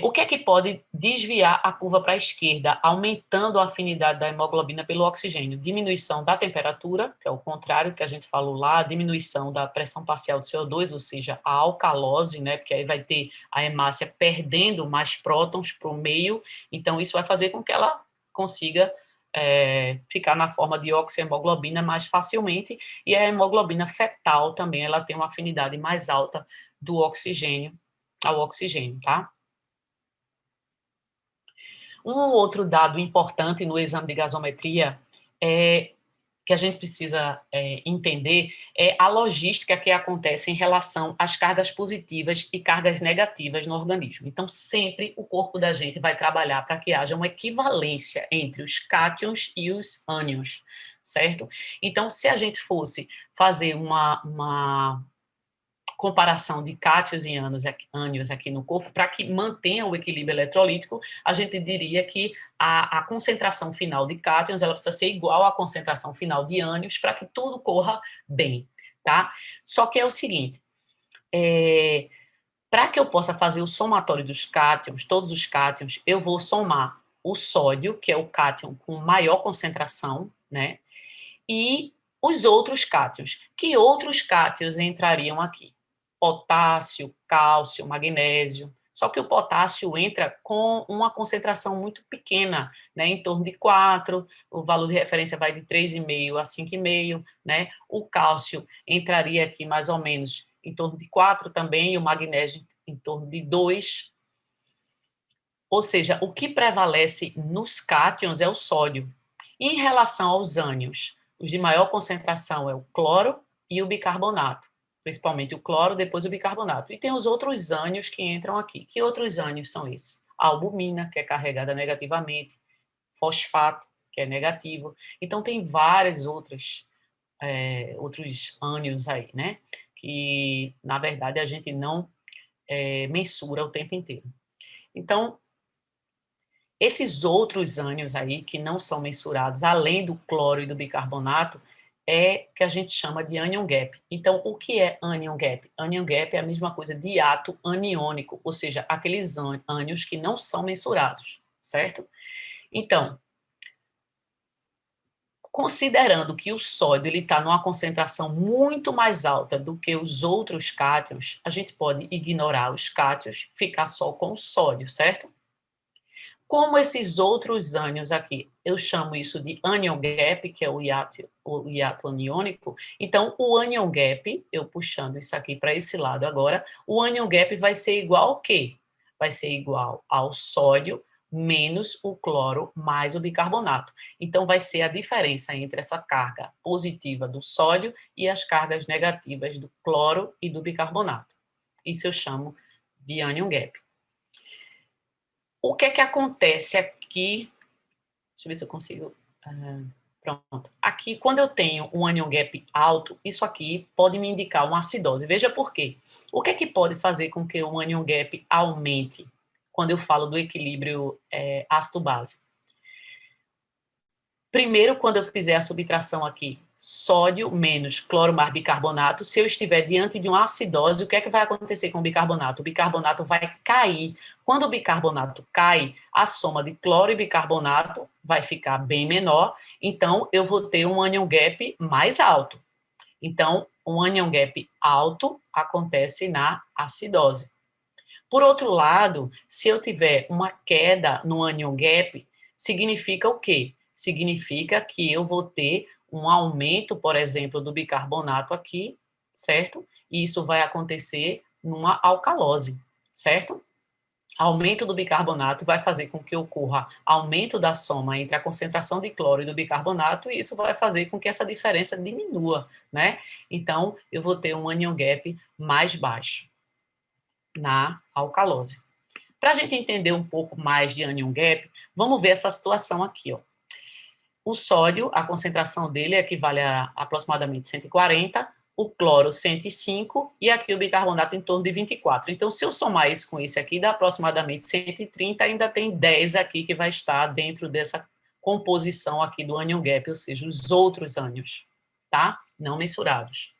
O que é que pode desviar a curva para a esquerda, aumentando a afinidade da hemoglobina pelo oxigênio? Diminuição da temperatura, que é o contrário que a gente falou lá, diminuição da pressão parcial do CO2, ou seja, a alcalose, né, porque aí vai ter a hemácia perdendo mais prótons para o meio, então isso vai fazer com que ela consiga ficar na forma de oxihemoglobina mais facilmente, e a hemoglobina fetal também, ela tem uma afinidade mais alta do oxigênio ao oxigênio, tá? Um outro dado importante no exame de gasometria que a gente precisa entender é a logística que acontece em relação às cargas positivas e cargas negativas no organismo. Então, sempre o corpo da gente vai trabalhar para que haja uma equivalência entre os cátions e os ânions, certo? Então, se a gente fosse fazer uma comparação de cátions e ânions aqui no corpo, para que mantenha o equilíbrio eletrolítico, a gente diria que a concentração final de cátions ela precisa ser igual à concentração final de ânions para que tudo corra bem, tá? Só que é o seguinte, para que eu possa fazer o somatório dos cátions, todos os cátions, eu vou somar o sódio, que é o cátion com maior concentração, né? E os outros cátions. Que outros cátions entrariam aqui? Potássio, cálcio, magnésio. Só que o potássio entra com uma concentração muito pequena, né, em torno de 4, o valor de referência vai de 3,5 a 5,5, né? O cálcio entraria aqui mais ou menos em torno de 4 também, e o magnésio em torno de 2. Ou seja, o que prevalece nos cátions é o sódio. Em relação aos ânions, os de maior concentração é o cloro e o bicarbonato, principalmente o cloro, depois o bicarbonato. E tem os outros ânions que entram aqui. Que outros ânions são esses? A albumina, que é carregada negativamente, fosfato, que é negativo. Então, tem vários outros ânions aí, né? Que, na verdade, a gente não mensura o tempo inteiro. Então, esses outros ânions aí, que não são mensurados, além do cloro e do bicarbonato, é que a gente chama de anion gap. Então, o que é anion gap? Anion gap é a mesma coisa de hiato aniônico, ou seja, aqueles ânions que não são mensurados, certo? Então, Considerando que o sódio está numa concentração muito mais alta do que os outros cátions, a gente pode ignorar os cátions, ficar só com o sódio, certo? Como esses outros ânions aqui, eu chamo isso de anion gap, que é o hiato aniônico. Então, o anion gap, eu puxando isso aqui para esse lado agora, o anion gap vai ser igual ao quê? Vai ser igual ao sódio menos o cloro mais o bicarbonato. Então, vai ser a diferença entre essa carga positiva do sódio e as cargas negativas do cloro e do bicarbonato. Isso eu chamo de anion gap. O que é que acontece aqui? Deixa eu ver se eu consigo. Pronto. Aqui, quando eu tenho um anion gap alto, isso aqui pode me indicar uma acidose. Veja por quê. O que é que pode fazer com que o anion gap aumente quando eu falo do equilíbrio ácido-base? Primeiro, quando eu fizer a subtração aqui, sódio menos cloro mais bicarbonato, se eu estiver diante de uma acidose, o que é que vai acontecer com o bicarbonato? O bicarbonato vai cair. Quando o bicarbonato cai, a soma de cloro e bicarbonato vai ficar bem menor, então eu vou ter um anion gap mais alto. Então, um anion gap alto acontece na acidose. Por outro lado, se eu tiver uma queda no anion gap, significa o quê? Significa que eu vou ter um aumento, por exemplo, do bicarbonato aqui, certo? E isso vai acontecer numa alcalose, certo? Aumento do bicarbonato vai fazer com que ocorra aumento da soma entre a concentração de cloro e do bicarbonato, e isso vai fazer com que essa diferença diminua, né? Então, eu vou ter um anion gap mais baixo na alcalose. Para a gente entender um pouco mais de anion gap, vamos ver essa situação aqui, ó. O sódio, a concentração dele equivale a aproximadamente 140, o cloro 105 e aqui o bicarbonato em torno de 24. Então, se eu somar isso com esse aqui, dá aproximadamente 130, ainda tem 10 aqui que vai estar dentro dessa composição aqui do anion gap, ou seja, os outros ânions, tá? Não mensurados.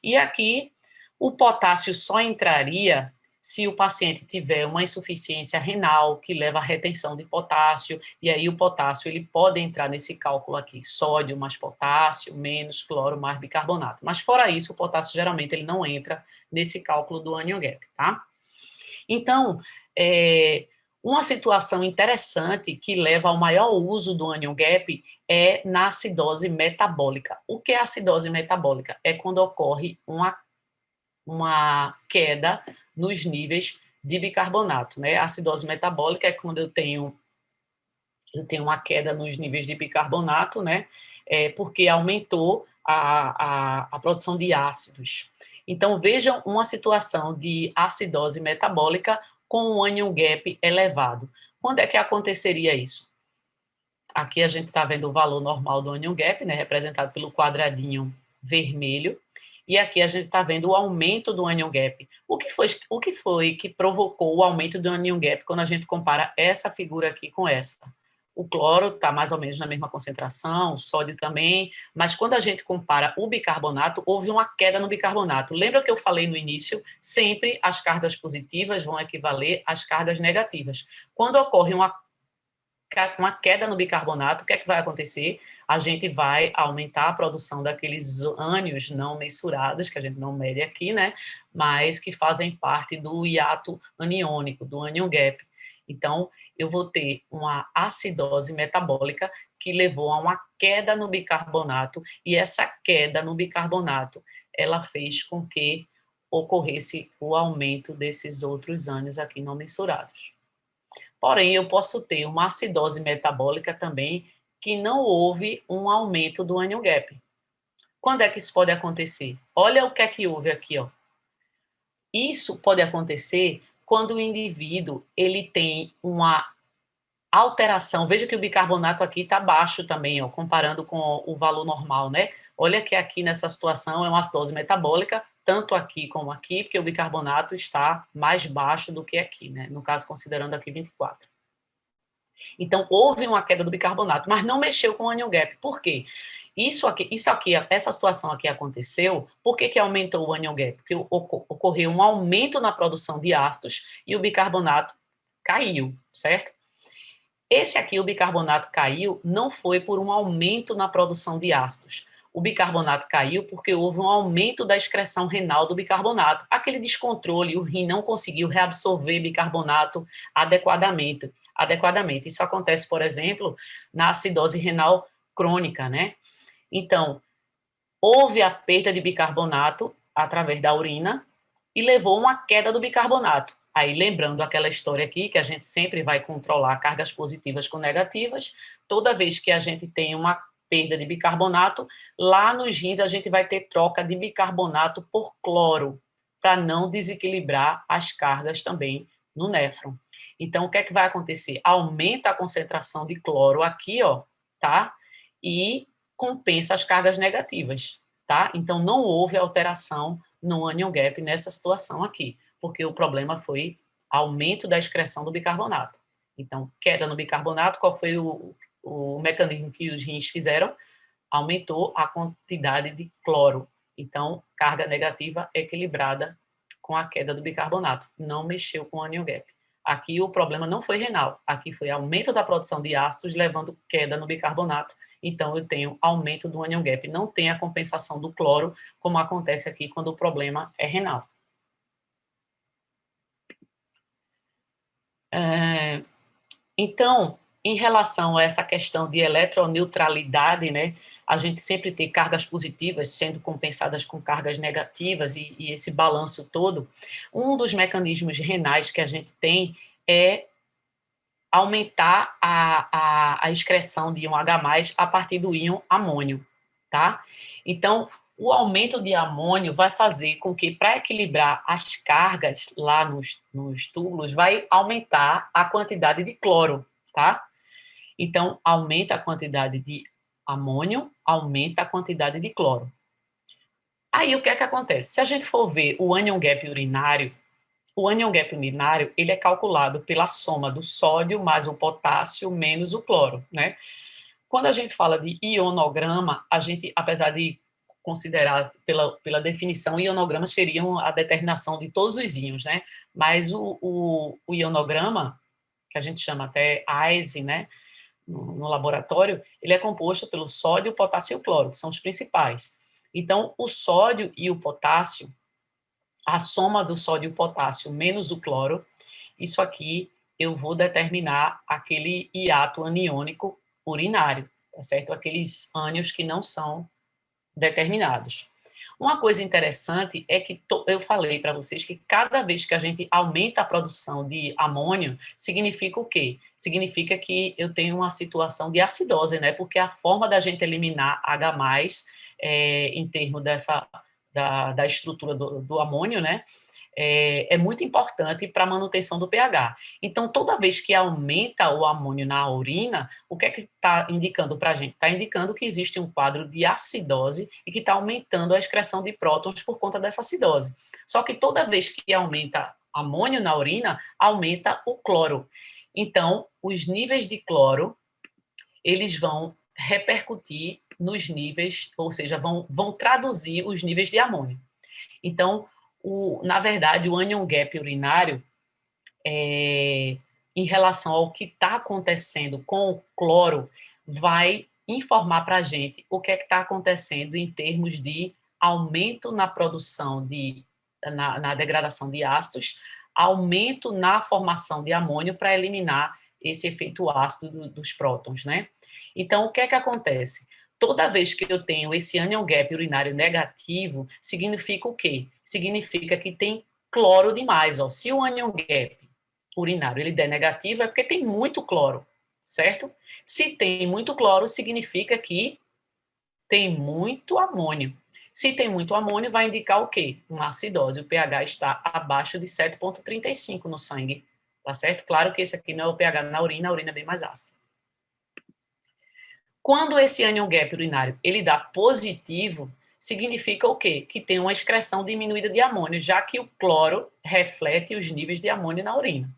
E aqui, o potássio só entraria se o paciente tiver uma insuficiência renal, que leva à retenção de potássio, e aí o potássio ele pode entrar nesse cálculo aqui, sódio mais potássio, menos cloro mais bicarbonato. Mas fora isso, o potássio geralmente ele não entra nesse cálculo do anion gap, tá? Então, uma situação interessante que leva ao maior uso do anion gap é na acidose metabólica. O que é acidose metabólica? É quando ocorre uma queda nos níveis de bicarbonato, né? A acidose metabólica é quando eu tenho uma queda nos níveis de bicarbonato, né? Porque aumentou a produção de ácidos. Então, vejam uma situação de acidose metabólica com um anion gap elevado. Quando é que aconteceria isso? Aqui a gente está vendo o valor normal do anion gap, né? Representado pelo quadradinho vermelho. E aqui a gente está vendo o aumento do anion gap. O que foi que provocou o aumento do anion gap quando a gente compara essa figura aqui com essa? O cloro está mais ou menos na mesma concentração, o sódio também, mas quando a gente compara o bicarbonato, houve uma queda no bicarbonato. Lembra que eu falei no início? Sempre as cargas positivas vão equivaler às cargas negativas. Quando ocorre uma queda no bicarbonato, o que é que vai acontecer? A gente vai aumentar a produção daqueles ânions não mensurados, que a gente não mede aqui, né? Mas que fazem parte do hiato aniônico, do anion gap. Então, eu vou ter uma acidose metabólica que levou a uma queda no bicarbonato, e essa queda no bicarbonato, ela fez com que ocorresse o aumento desses outros ânions aqui não mensurados. Porém, eu posso ter uma acidose metabólica também que não houve um aumento do anion gap. Quando é que isso pode acontecer? Olha o que é que houve aqui, ó. Isso pode acontecer quando o indivíduo ele tem uma alteração. Veja que o bicarbonato aqui está baixo também, ó, comparando com o valor normal, né? Olha que aqui nessa situação é uma acidose metabólica, tanto aqui como aqui, porque o bicarbonato está mais baixo do que aqui, né? No caso, considerando aqui 24. Então, houve uma queda do bicarbonato, mas não mexeu com o anion gap. Por quê? Essa situação aqui aconteceu, por que aumentou o anion gap? Porque ocorreu um aumento na produção de ácidos e o bicarbonato caiu, certo? Esse aqui, o bicarbonato caiu, não foi por um aumento na produção de ácidos. O bicarbonato caiu porque houve um aumento da excreção renal do bicarbonato. Aquele descontrole, o rim não conseguiu reabsorver bicarbonato adequadamente. Isso acontece, por exemplo, na acidose renal crônica, né? Então, houve a perda de bicarbonato através da urina e levou uma queda do bicarbonato. Aí, lembrando aquela história aqui, que a gente sempre vai controlar cargas positivas com negativas, toda vez que a gente tem uma perda de bicarbonato, lá nos rins a gente vai ter troca de bicarbonato por cloro, para não desequilibrar as cargas também no néfron. Então, o que é que vai acontecer? Aumenta a concentração de cloro aqui, ó, tá? E compensa as cargas negativas, tá? Então, não houve alteração no anion gap nessa situação aqui, porque o problema foi aumento da excreção do bicarbonato. Então, queda no bicarbonato, qual foi o mecanismo que os rins fizeram? Aumentou a quantidade de cloro. Então, carga negativa equilibrada com a queda do bicarbonato. Não mexeu com o anion gap. Aqui o problema não foi renal, aqui foi aumento da produção de ácidos, levando queda no bicarbonato. Então, eu tenho aumento do anion gap. Não tem a compensação do cloro, como acontece aqui quando o problema é renal. Então, em relação a essa questão de eletroneutralidade, né, a gente sempre tem cargas positivas sendo compensadas com cargas negativas e esse balanço todo. Um dos mecanismos renais que a gente tem é aumentar a excreção de íon H+, a partir do íon amônio, tá? Então, o aumento de amônio vai fazer com que, para equilibrar as cargas lá nos túbulos, vai aumentar a quantidade de cloro, tá? Então, aumenta a quantidade de amônio, aumenta a quantidade de cloro. Aí, o que é que acontece? Se a gente for ver o anion gap urinário, o anion gap urinário, ele é calculado pela soma do sódio mais o potássio menos o cloro, né? Quando a gente fala de ionograma, a gente, apesar de considerar pela definição, ionogramas seriam a determinação de todos os íons, né? Mas o ionograma, que a gente chama até AISE, né? No laboratório, ele é composto pelo sódio, potássio e o cloro, que são os principais. Então, o sódio e o potássio, a soma do sódio e o potássio menos o cloro, isso aqui eu vou determinar aquele hiato aniônico urinário, tá certo? Aqueles ânions que não são determinados. Uma coisa interessante é que eu falei para vocês que cada vez que a gente aumenta a produção de amônio, significa o quê? Significa que eu tenho uma situação de acidose, né? Porque a forma da gente eliminar H+, em termos da estrutura do amônio, né? É muito importante para a manutenção do pH. Então, toda vez que aumenta o amônio na urina, o que é que está indicando para a gente? Está indicando que existe um quadro de acidose e que está aumentando a excreção de prótons por conta dessa acidose. Só que toda vez que aumenta amônio na urina, aumenta o cloro. Então, os níveis de cloro, eles vão repercutir nos níveis, ou seja, vão traduzir os níveis de amônio. Então, na verdade, o anion gap urinário, em relação ao que está acontecendo com o cloro, vai informar para a gente o que é que está acontecendo em termos de aumento na produção na degradação de ácidos, aumento na formação de amônio para eliminar esse efeito ácido dos prótons, né? Então, o que é que acontece? Toda vez que eu tenho esse anion gap urinário negativo, significa o quê? Significa que tem cloro demais. Ó. Se o anion gap urinário ele der negativo, é porque tem muito cloro, certo? Se tem muito cloro, significa que tem muito amônio. Se tem muito amônio, vai indicar o quê? Uma acidose. O pH está abaixo de 7,35 no sangue, tá certo? Claro que esse aqui não é o pH na urina, a urina é bem mais ácida. Quando esse anion gap urinário ele dá positivo, significa o quê? Que tem uma excreção diminuída de amônio, já que o cloro reflete os níveis de amônio na urina.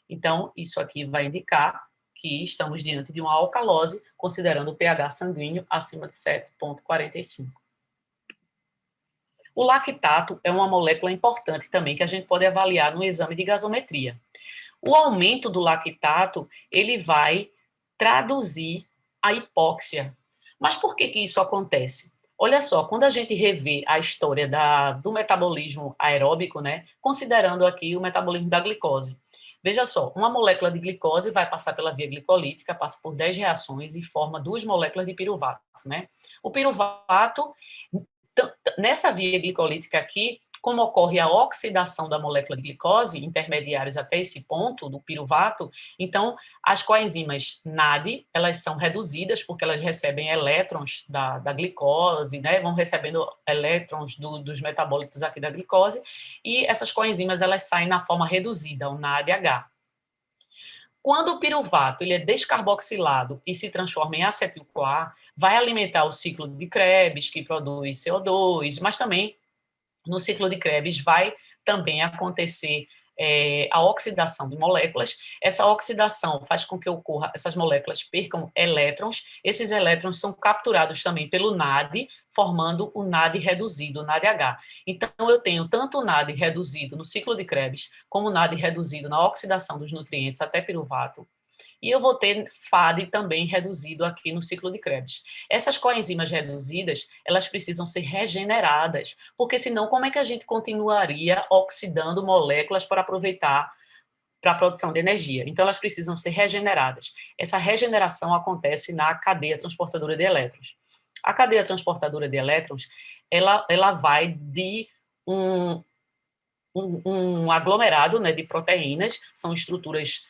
Então, isso aqui vai indicar que estamos diante de uma alcalose, considerando o pH sanguíneo acima de 7,45. O lactato é uma molécula importante também que a gente pode avaliar no exame de gasometria. O aumento do lactato, ele vai traduzir a hipóxia. Mas por que isso acontece? Olha só, quando a gente revê a história do metabolismo aeróbico, né, considerando aqui o metabolismo da glicose, veja só, uma molécula de glicose vai passar pela via glicolítica, passa por 10 reações e forma 2 moléculas de piruvato, né? O piruvato, nessa via glicolítica aqui, como ocorre a oxidação da molécula de glicose, intermediários até esse ponto do piruvato, então as coenzimas NAD, elas são reduzidas porque elas recebem elétrons da glicose, né, vão recebendo elétrons dos metabólitos aqui da glicose, e essas coenzimas elas saem na forma reduzida, o NADH. Quando o piruvato ele é descarboxilado e se transforma em acetil-CoA, vai alimentar o ciclo de Krebs, que produz CO2, mas também no ciclo de Krebs vai também acontecer a oxidação de moléculas. Essa oxidação faz com que ocorra, essas moléculas percam elétrons. Esses elétrons são capturados também pelo NAD, formando o NAD reduzido, o NADH. Então, eu tenho tanto o NAD reduzido no ciclo de Krebs, como o NAD reduzido na oxidação dos nutrientes até piruvato. E eu vou ter FAD também reduzido aqui no ciclo de Krebs. Essas coenzimas reduzidas, elas precisam ser regeneradas, porque senão como é que a gente continuaria oxidando moléculas para aproveitar para a produção de energia? Então, elas precisam ser regeneradas. Essa regeneração acontece na cadeia transportadora de elétrons. A cadeia transportadora de elétrons, ela vai de um aglomerado, né, de proteínas, são estruturas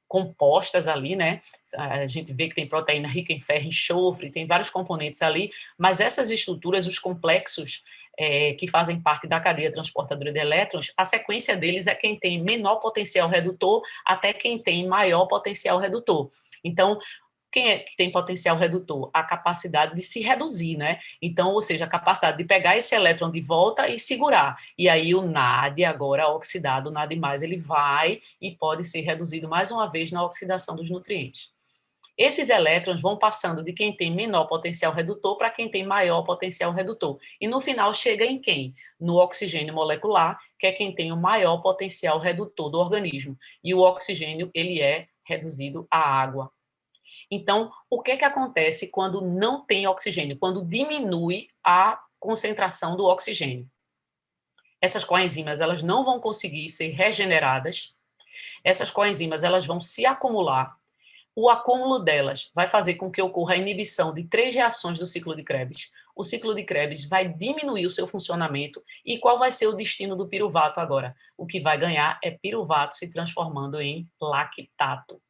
compostas ali, né? A gente vê que tem proteína rica em ferro, enxofre, tem vários componentes ali, mas essas estruturas, os complexos que fazem parte da cadeia transportadora de elétrons, a sequência deles é quem tem menor potencial redutor até quem tem maior potencial redutor. Então, quem é que tem potencial redutor? A capacidade de se reduzir, né? Então, ou seja, a capacidade de pegar esse elétron de volta e segurar. E aí o NAD, agora oxidado, o NAD+, ele vai e pode ser reduzido mais uma vez na oxidação dos nutrientes. Esses elétrons vão passando de quem tem menor potencial redutor para quem tem maior potencial redutor. E no final chega em quem? No oxigênio molecular, que é quem tem o maior potencial redutor do organismo. E o oxigênio, ele é reduzido à água. Então, o que acontece quando não tem oxigênio? Quando diminui a concentração do oxigênio. Essas coenzimas, elas não vão conseguir ser regeneradas. Essas coenzimas, elas vão se acumular. O acúmulo delas vai fazer com que ocorra a inibição de 3 reações do ciclo de Krebs. O ciclo de Krebs vai diminuir o seu funcionamento. E qual vai ser o destino do piruvato agora? O que vai ganhar é piruvato se transformando em lactato.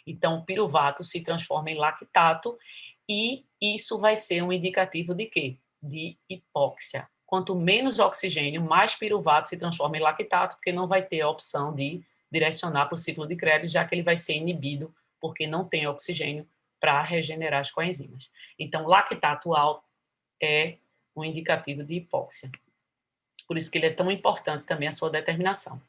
Então, o piruvato se transforma em lactato e isso vai ser um indicativo de quê? De hipóxia. Quanto menos oxigênio, mais piruvato se transforma em lactato, porque não vai ter a opção de direcionar para o ciclo de Krebs, já que ele vai ser inibido, porque não tem oxigênio para regenerar as coenzimas. Então, lactato alto é um indicativo de hipóxia. Por isso que ele é tão importante também a sua determinação.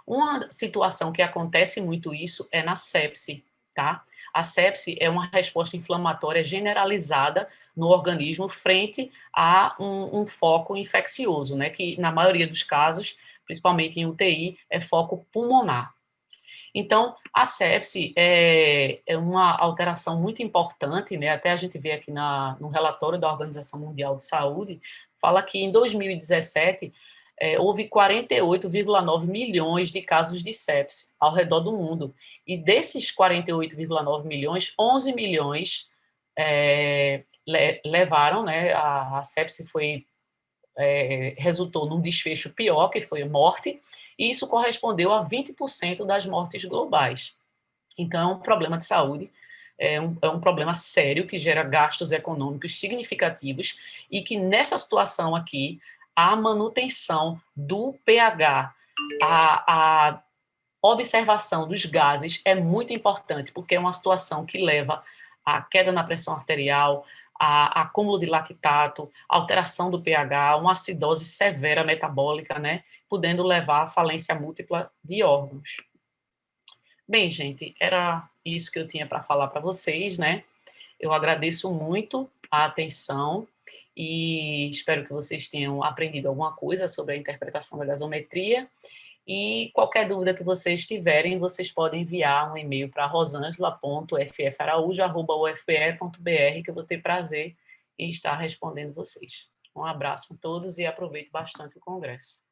Uma situação que acontece muito isso é na sepse, tá? A sepse é uma resposta inflamatória generalizada no organismo frente a um foco infeccioso, né? Que na maioria dos casos, principalmente em UTI, é foco pulmonar. Então, a sepse é uma alteração muito importante, né? Até a gente vê aqui no relatório da Organização Mundial de Saúde, fala que em 2017 houve 48,9 milhões de casos de sepse ao redor do mundo. E desses 48,9 milhões, 11 milhões levaram, né? A sepse resultou num desfecho pior, que foi a morte, e isso correspondeu a 20% das mortes globais. Então, é um problema de saúde, é um problema sério que gera gastos econômicos significativos e que, nessa situação aqui, a manutenção do pH, a observação dos gases é muito importante, porque é uma situação que leva à queda na pressão arterial, a acúmulo de lactato, alteração do pH, uma acidose severa metabólica, né, podendo levar à falência múltipla de órgãos. Bem, gente, era isso que eu tinha para falar para vocês, né? Eu agradeço muito a atenção e espero que vocês tenham aprendido alguma coisa sobre a interpretação da gasometria. E qualquer dúvida que vocês tiverem, vocês podem enviar um e-mail para rosangela.ffaraújo@ufpe.br, que eu vou ter prazer em estar respondendo vocês. Um abraço a todos e aproveite bastante o congresso.